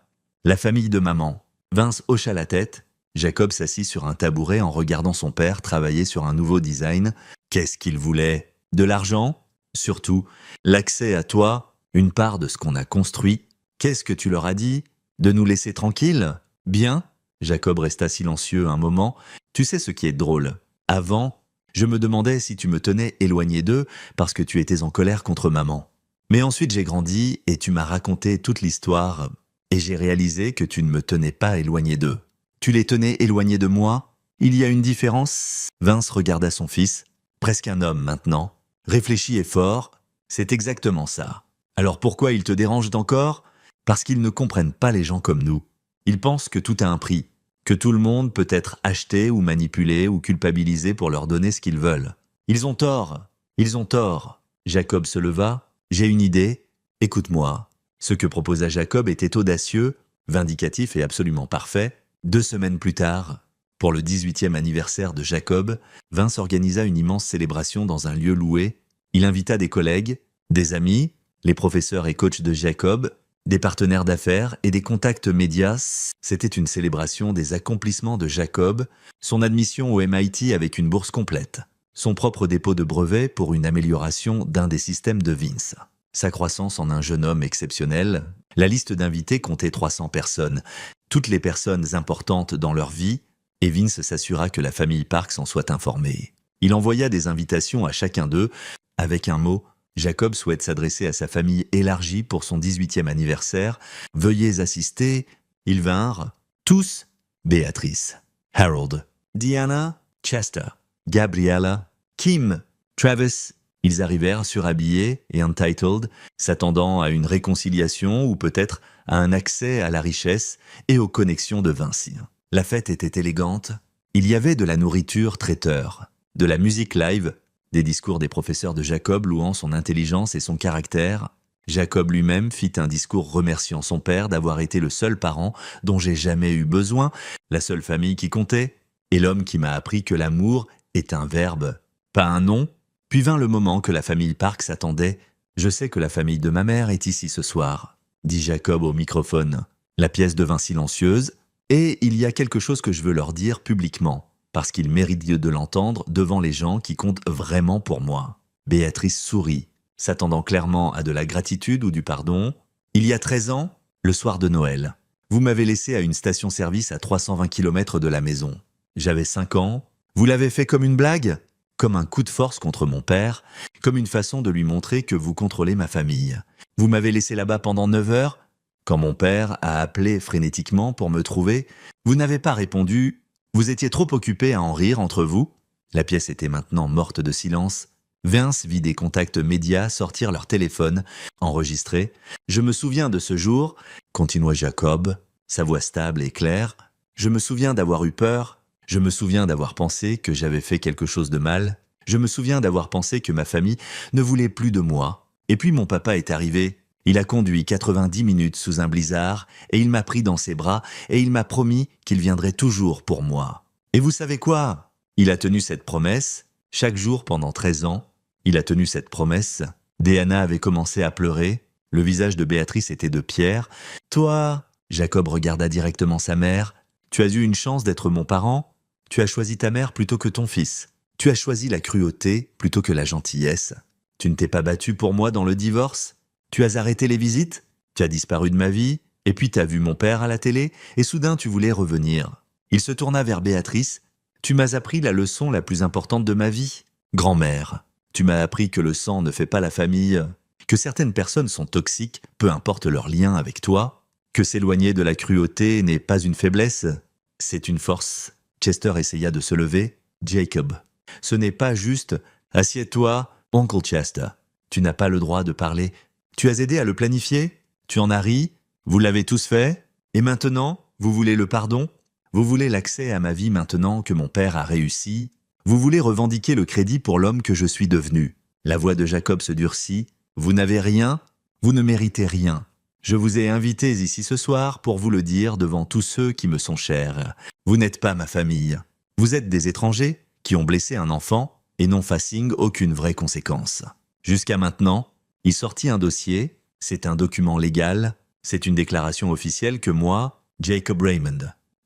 La famille de maman. » Vince hocha la tête. Jacob s'assit sur un tabouret en regardant son père travailler sur un nouveau design. Qu'est-ce qu'il voulait? De l'argent? Surtout, l'accès à toi, une part de ce qu'on a construit. Qu'est-ce que tu leur as dit? De nous laisser tranquilles? Bien? Jacob resta silencieux un moment. Tu sais ce qui est drôle? Avant, je me demandais si tu me tenais éloigné d'eux parce que tu étais en colère contre maman. Mais ensuite j'ai grandi et tu m'as raconté toute l'histoire et j'ai réalisé que tu ne me tenais pas éloigné d'eux. Tu les tenais éloignés de moi? Il y a une différence? Vince regarda son fils, presque un homme maintenant. Réfléchi et fort, c'est exactement ça. Alors pourquoi ils te dérangent encore? Parce qu'ils ne comprennent pas les gens comme nous. Ils pensent que tout a un prix, que tout le monde peut être acheté ou manipulé ou culpabilisé pour leur donner ce qu'ils veulent. Ils ont tort, ils ont tort. Jacob se leva. J'ai une idée, écoute-moi. Ce que proposa Jacob était audacieux, vindicatif et absolument parfait. 2 semaines plus tard, pour le 18e anniversaire de Jacob, Vince organisa une immense célébration dans un lieu loué. Il invita des collègues, des amis, les professeurs et coachs de Jacob, des partenaires d'affaires et des contacts médias. C'était une célébration des accomplissements de Jacob, son admission au MIT avec une bourse complète, son propre dépôt de brevet pour une amélioration d'un des systèmes de Vince, sa croissance en un jeune homme exceptionnel. La liste d'invités comptait 300 personnes, toutes les personnes importantes dans leur vie, et Vince s'assura que la famille Parks en soit informée. Il envoya des invitations à chacun d'eux, avec un mot. Jacob souhaite s'adresser à sa famille élargie pour son 18e anniversaire. Veuillez assister. Ils vinrent, tous, Béatrice, Harold, Diana, Chester, Gabriella, Kim, Travis. Ils arrivèrent surhabillés et entitled, s'attendant à une réconciliation ou peut-être à un accès à la richesse et aux connexions de Vinci. La fête était élégante. Il y avait de la nourriture traiteur, de la musique live, des discours des professeurs de Jacob louant son intelligence et son caractère. Jacob lui-même fit un discours remerciant son père d'avoir été le seul parent dont j'ai jamais eu besoin, la seule famille qui comptait, et l'homme qui m'a appris que l'amour est un verbe, pas un nom. Puis vint le moment que la famille Parks attendait. « Je sais que la famille de ma mère est ici ce soir », dit Jacob au microphone. La pièce devint silencieuse, et il y a quelque chose que je veux leur dire publiquement, parce qu'ils méritent de l'entendre devant les gens qui comptent vraiment pour moi. Béatrice sourit, s'attendant clairement à de la gratitude ou du pardon. « Il y a 13 ans, le soir de Noël, vous m'avez laissé à une station-service à 320 km de la maison. J'avais 5 ans. Vous l'avez fait comme une blague ? Comme un coup de force contre mon père, comme une façon de lui montrer que vous contrôlez ma famille. Vous m'avez laissé là-bas pendant 9 heures. Quand mon père a appelé frénétiquement pour me trouver, vous n'avez pas répondu. Vous étiez trop occupé à en rire entre vous. » La pièce était maintenant morte de silence. Vince vit des contacts médias sortir leur téléphone, enregistrer. « Je me souviens de ce jour, » continua Jacob, sa voix stable et claire. « Je me souviens d'avoir eu peur. Je me souviens d'avoir pensé que j'avais fait quelque chose de mal. Je me souviens d'avoir pensé que ma famille ne voulait plus de moi. Et puis mon papa est arrivé. Il a conduit 90 minutes sous un blizzard et il m'a pris dans ses bras et il m'a promis qu'il viendrait toujours pour moi. Et vous savez quoi? Il a tenu cette promesse. Chaque jour pendant 13 ans, il a tenu cette promesse. Diana avait commencé à pleurer. Le visage de Béatrice était de pierre. « Toi » Jacob regarda directement sa mère. « Tu as eu une chance d'être mon parent. Tu as choisi ta mère plutôt que ton fils. Tu as choisi la cruauté plutôt que la gentillesse. Tu ne t'es pas battu pour moi dans le divorce. Tu as arrêté les visites. Tu as disparu de ma vie. Et puis tu as vu mon père à la télé. Et soudain tu voulais revenir. » Il se tourna vers Béatrice. « Tu m'as appris la leçon la plus importante de ma vie. Grand-mère, tu m'as appris que le sang ne fait pas la famille. Que certaines personnes sont toxiques, peu importe leur lien avec toi. Que s'éloigner de la cruauté n'est pas une faiblesse. C'est une force. » Chester essaya de se lever. « Jacob, ce n'est pas juste. Assieds-toi, Oncle Chester. Tu n'as pas le droit de parler. Tu as aidé à le planifier. Tu en as ri. Vous l'avez tous fait. Et maintenant, vous voulez le pardon? Vous voulez l'accès à ma vie maintenant que mon père a réussi? Vous voulez revendiquer le crédit pour l'homme que je suis devenu. » La voix de Jacob se durcit. « Vous n'avez rien. Vous ne méritez rien. Je vous ai invités ici ce soir pour vous le dire devant tous ceux qui me sont chers. Vous n'êtes pas ma famille. Vous êtes des étrangers. qui ont blessé un enfant et n'ont facing aucune vraie conséquence. Jusqu'à maintenant, il sortit un dossier, c'est un document légal, c'est une déclaration officielle que moi, Jacob Raymond,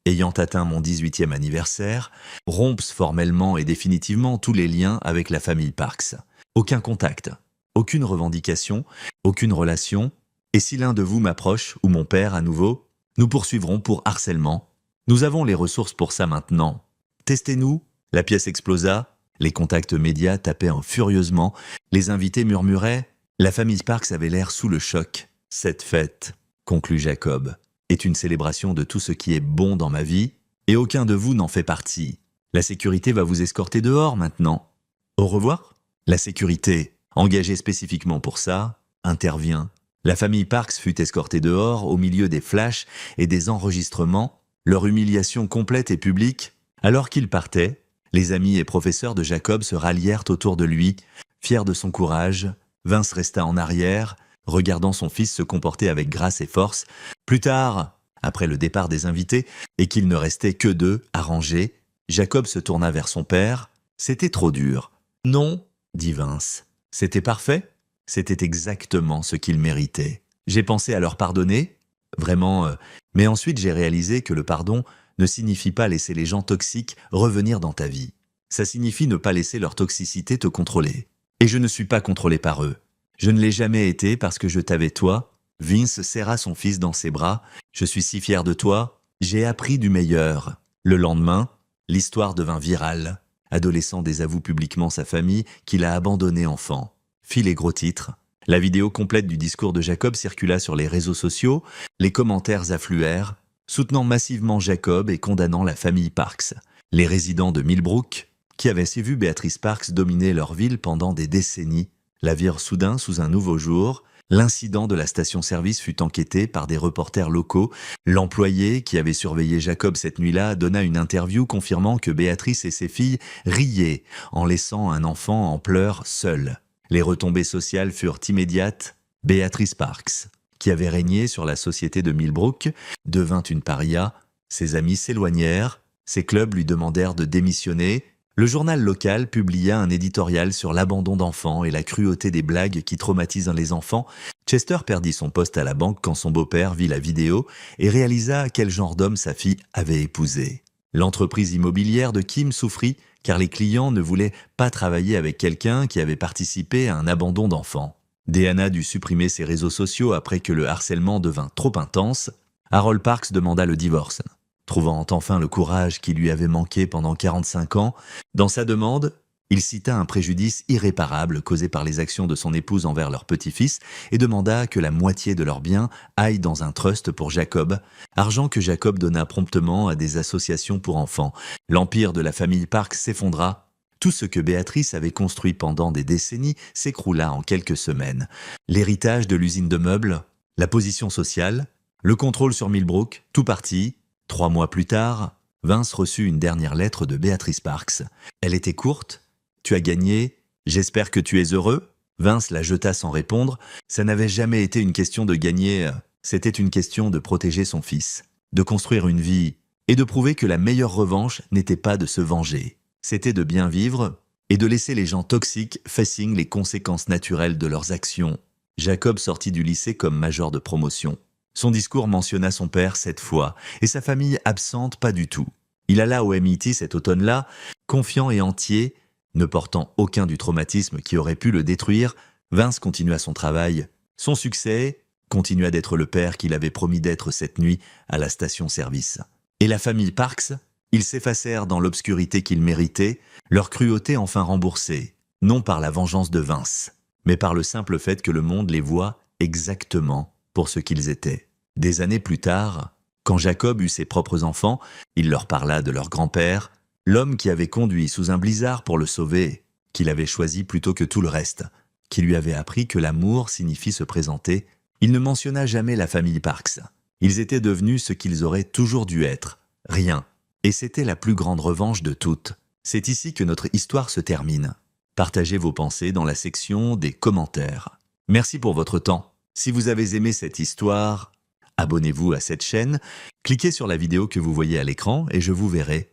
ayant atteint mon 18e anniversaire, romps formellement et définitivement tous les liens avec la famille Parks. Aucun contact, aucune revendication, aucune relation, et si l'un de vous m'approche, ou mon père à nouveau, nous poursuivrons pour harcèlement. Nous avons les ressources pour ça maintenant. Testez-nous. La pièce explosa, les contacts médias tapaient furieusement, les invités murmuraient. La famille Parks avait l'air sous le choc. Cette fête, conclut Jacob, est une célébration de tout ce qui est bon dans ma vie, et aucun de vous n'en fait partie. La sécurité va vous escorter dehors maintenant. Au revoir. La sécurité, engagée spécifiquement pour ça, intervient. La famille Parks fut escortée dehors au milieu des flashs et des enregistrements, leur humiliation complète et publique. Alors qu'ils partaient, les amis et professeurs de Jacob se rallièrent autour de lui. Fiers de son courage, Vince resta en arrière, regardant son fils se comporter avec grâce et force. Plus tard, après le départ des invités, et qu'il ne restait que deux à ranger, Jacob se tourna vers son père. « C'était trop dur. »« Non, » dit Vince. « C'était parfait. C'était exactement ce qu'ils méritaient. J'ai pensé à leur pardonner, vraiment, mais ensuite j'ai réalisé que le pardon ne signifie pas laisser les gens toxiques revenir dans ta vie. Ça signifie ne pas laisser leur toxicité te contrôler. Et je ne suis pas contrôlé par eux. Je ne l'ai jamais été parce que je t'avais toi. » Vince serra son fils dans ses bras. « Je suis si fier de toi. J'ai appris du meilleur. » Le lendemain, l'histoire devint virale. Adolescent désavoue publiquement sa famille qu'il a abandonné enfant. Fit les gros titres. La vidéo complète du discours de Jacob circula sur les réseaux sociaux. Les commentaires affluèrent, soutenant massivement Jacob et condamnant la famille Parks. Les résidents de Millbrook, qui avaient vu Beatrice Parks dominer leur ville pendant des décennies, la virent soudain sous un nouveau jour. L'incident de la station-service fut enquêté par des reporters locaux. L'employé qui avait surveillé Jacob cette nuit-là donna une interview confirmant que Béatrice et ses filles riaient en laissant un enfant en pleurs seul. Les retombées sociales furent immédiates. Béatrice Parks, qui avait régné sur la société de Millbrook, devint une paria. Ses amis s'éloignèrent. Ses clubs lui demandèrent de démissionner. Le journal local publia un éditorial sur l'abandon d'enfants et la cruauté des blagues qui traumatisent les enfants. Chester perdit son poste à la banque quand son beau-père vit la vidéo et réalisa quel genre d'homme sa fille avait épousé. L'entreprise immobilière de Kim souffrit car les clients ne voulaient pas travailler avec quelqu'un qui avait participé à un abandon d'enfants. Deanna dut supprimer ses réseaux sociaux après que le harcèlement devint trop intense. Harold Parks demanda le divorce. Trouvant enfin le courage qui lui avait manqué pendant 45 ans, dans sa demande, il cita un préjudice irréparable causé par les actions de son épouse envers leur petit-fils et demanda que la moitié de leurs biens aille dans un trust pour Jacob, argent que Jacob donna promptement à des associations pour enfants. L'empire de la famille Parks s'effondra. Tout ce que Béatrice avait construit pendant des décennies s'écroula en quelques semaines. L'héritage de l'usine de meubles, la position sociale, le contrôle sur Millbrook, tout partit. 3 mois plus tard, Vince reçut une dernière lettre de Béatrice Parks. Elle était courte. « Tu as gagné. J'espère que tu es heureux ?» Vince la jeta sans répondre. Ça n'avait jamais été une question de gagner. C'était une question de protéger son fils, de construire une vie et de prouver que la meilleure revanche n'était pas de se venger. C'était de bien vivre et de laisser les gens toxiques facing les conséquences naturelles de leurs actions. Jacob sortit du lycée comme major de promotion. Son discours mentionna son père 7 fois, et sa famille absente pas du tout. Il alla au MIT cet automne-là, confiant et entier, ne portant aucun du traumatisme qui aurait pu le détruire. Vince continua son travail. Son succès continua d'être le père qu'il avait promis d'être cette nuit à la station-service. Et la famille Parks, ils s'effacèrent dans l'obscurité qu'ils méritaient, leur cruauté enfin remboursée, non par la vengeance de Vince, mais par le simple fait que le monde les voit exactement pour ce qu'ils étaient. Des années plus tard, quand Jacob eut ses propres enfants, il leur parla de leur grand-père, l'homme qui avait conduit sous un blizzard pour le sauver, qu'il avait choisi plutôt que tout le reste, qui lui avait appris que l'amour signifie se présenter. Il ne mentionna jamais la famille Parks. Ils étaient devenus ce qu'ils auraient toujours dû être, rien. Et c'était la plus grande revanche de toutes. C'est ici que notre histoire se termine. Partagez vos pensées dans la section des commentaires. Merci pour votre temps. Si vous avez aimé cette histoire, abonnez-vous à cette chaîne, cliquez sur la vidéo que vous voyez à l'écran et je vous verrai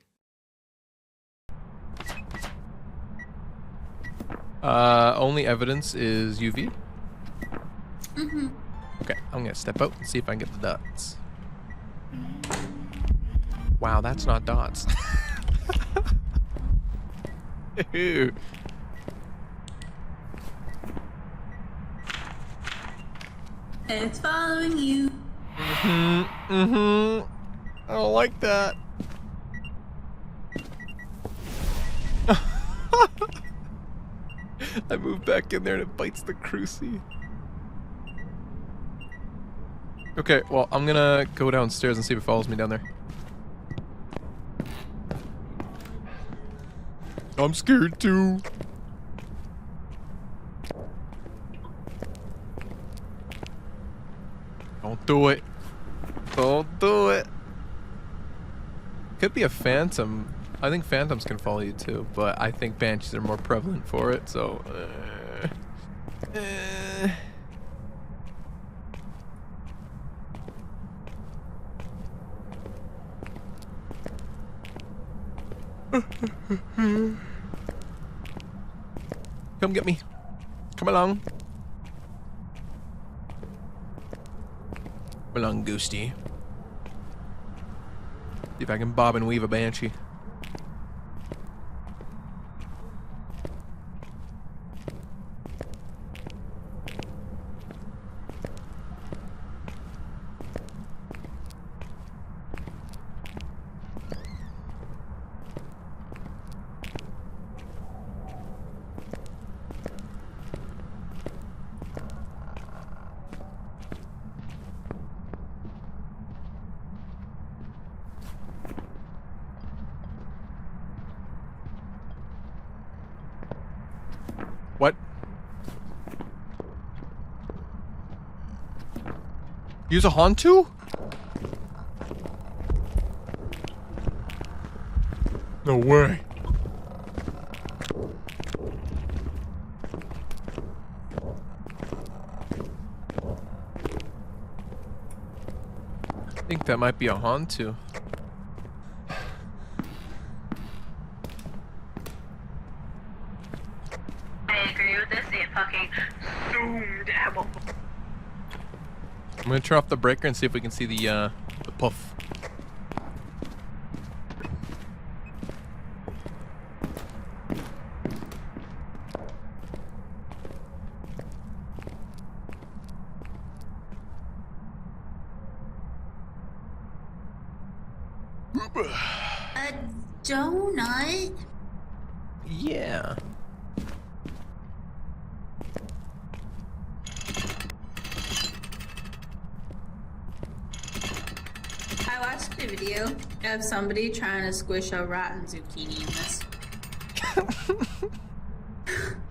Only evidence is UV. Okay, I'm gonna step out and see if I can get the dots. Wow, that's not dots. Ew. It's following you. I don't like that. I move back in there and it bites the cruci. Okay, well, I'm gonna go downstairs and see if it follows me down there. I'm scared too. Don't do it. Don't do it. Could be a phantom. I think phantoms can follow you too, but I think banshees are more prevalent for it, so... Come get me. Come along. Come along, Ghosty. See if I can bob and weave a banshee. What? Use a Hantu? No way. I think that might be a Hantu. I agree with this. It fucking zoomed out. I'm gonna turn off the breaker and see if we can see the puff. A donut? Yeah. I watched a video of somebody trying to squish a rotten zucchini in this.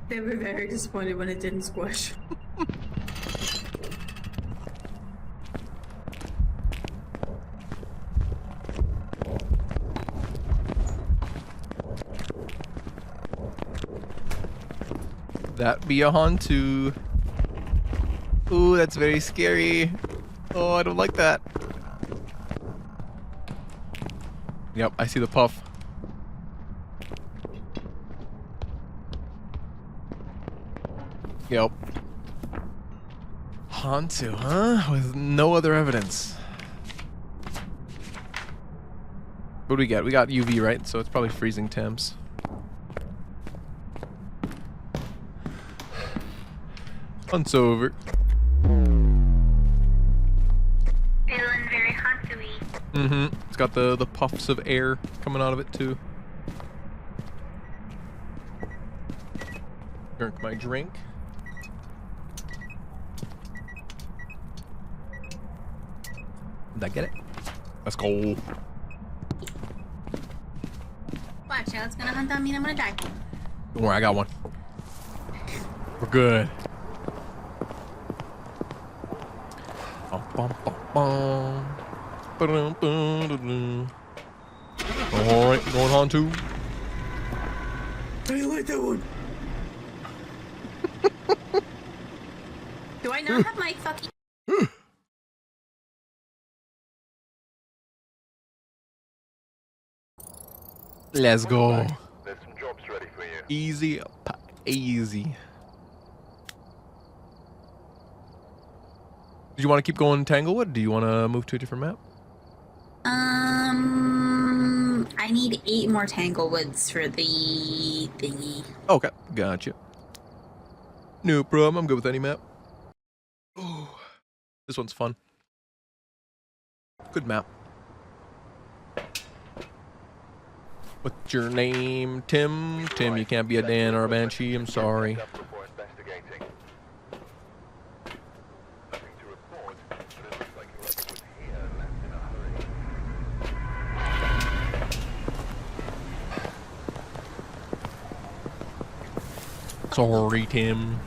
They were very disappointed when it didn't squish. That be a Hantu. Ooh, that's very scary. Oh, I don't like that. Yep, I see the puff. Yep. Hantu, huh? With no other evidence. What do we get? We got UV, right? So it's probably freezing temps. Hunt's over. Feeling very hunty. Mm-hmm. It's got the puffs of air coming out of it too. Drink my drink. Did I get it? Let's go. Watch out, it's gonna hunt on me and I'm gonna die. Don't worry, I got one. We're good. Alright, going on too. How do you like that one? Do I not have my fucking... Let's go. There's some jobs ready for you. Easy pack. Easy. Did you want to keep going Tanglewood? Do you want to move to a different map? I need 8 more Tanglewoods for the thingy. Okay, gotcha. No problem. I'm good with any map. Ooh, this one's fun. Good map. What's your name? Tim? Tim, you can't be a Dan or a Banshee. I'm sorry. Sorry, Tim.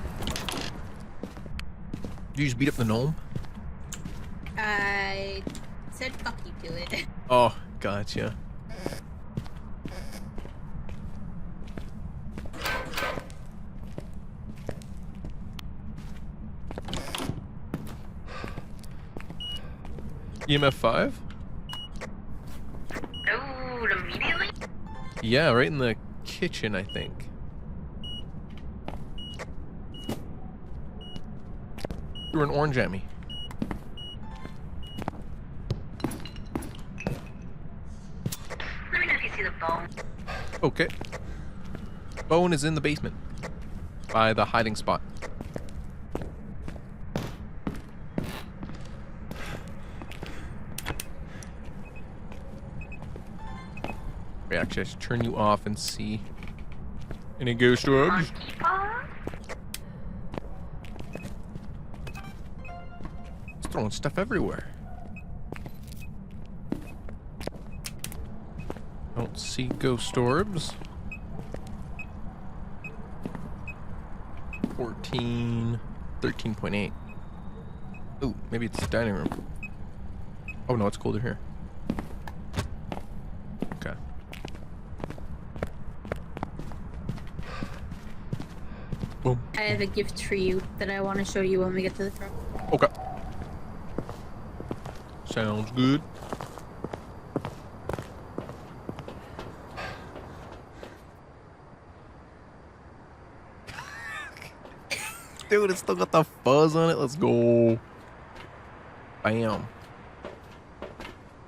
Did you just beat up the gnome? I said fuck you to it. Oh, gotcha. EMF 5? Oh, immediately? Yeah, right in the kitchen, I think. You were an orange at me. Let me know if you see the bone. Okay. Bone is in the basement. By the hiding spot. Wait, actually, I should turn you off and see. Any ghost orbs? It's throwing stuff everywhere. Don't see ghost orbs. 14, 13.8. Ooh, maybe it's the dining room. Oh no, it's colder here. Okay. Boom. I have a gift for you that I want to show you when we get to the truck. Okay. Sounds good. Dude, it's still got the fuzz on it. Let's go. Bam.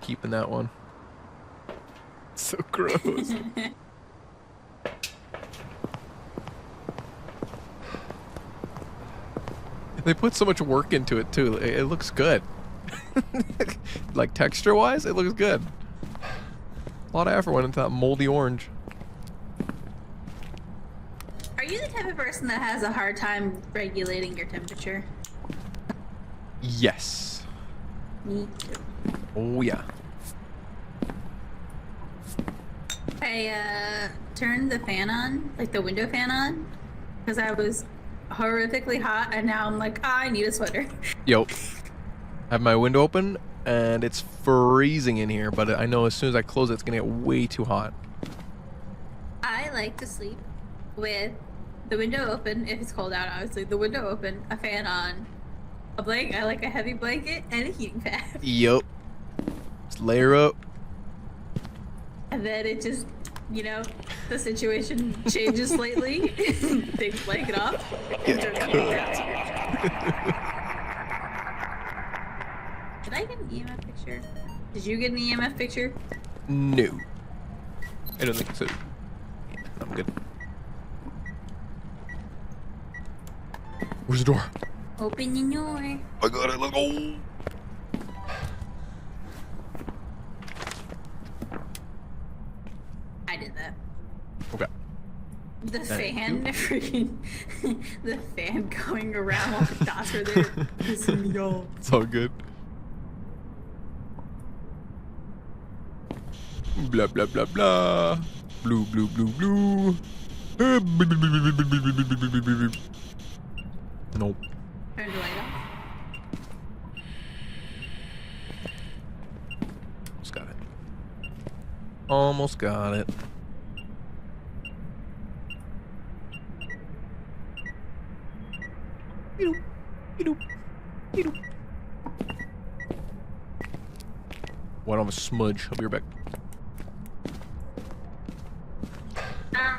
Keeping that one. So gross. They put so much work into it too. It looks good. Like texture-wise, it looks good. A lot of effort went into that moldy orange. Are you the type of person that has a hard time regulating your temperature? Yes. Me too. Oh yeah. I turned the fan on, like the window fan on, because I was horrifically hot, and now I'm like, I need a sweater. Yo. I have my window open and it's freezing in here, but I know as soon as I close it, it's gonna get way too hot. I like to sleep with the window open if it's cold out, obviously. The window open, a fan on, a blanket. I like a heavy blanket and a heating pad. Yup. Just layer up. And then it just, you know, the situation changes slightly. Take the blanket off. And turn the heating pad. Did I get an EMF picture? Did you get an EMF picture? No. I don't think so. I'm good. Where's the door? Open your door. I got it. Let's go. I did that. Okay. The Thank fan, you. freaking, the fan going around while the dots were there, pissing me off. It's all good. Blah blah blah blah. Blue blue blue blue. Nope. Turn the light off. Almost got it. Almost got it. One of a smudge. I'll be right back.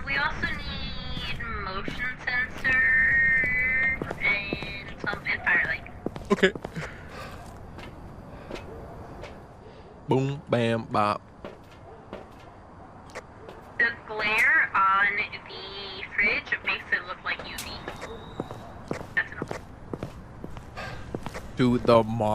We also need motion Okay. Boom, bam, bop. The glare on the fridge makes it look like UV. That's enough. To the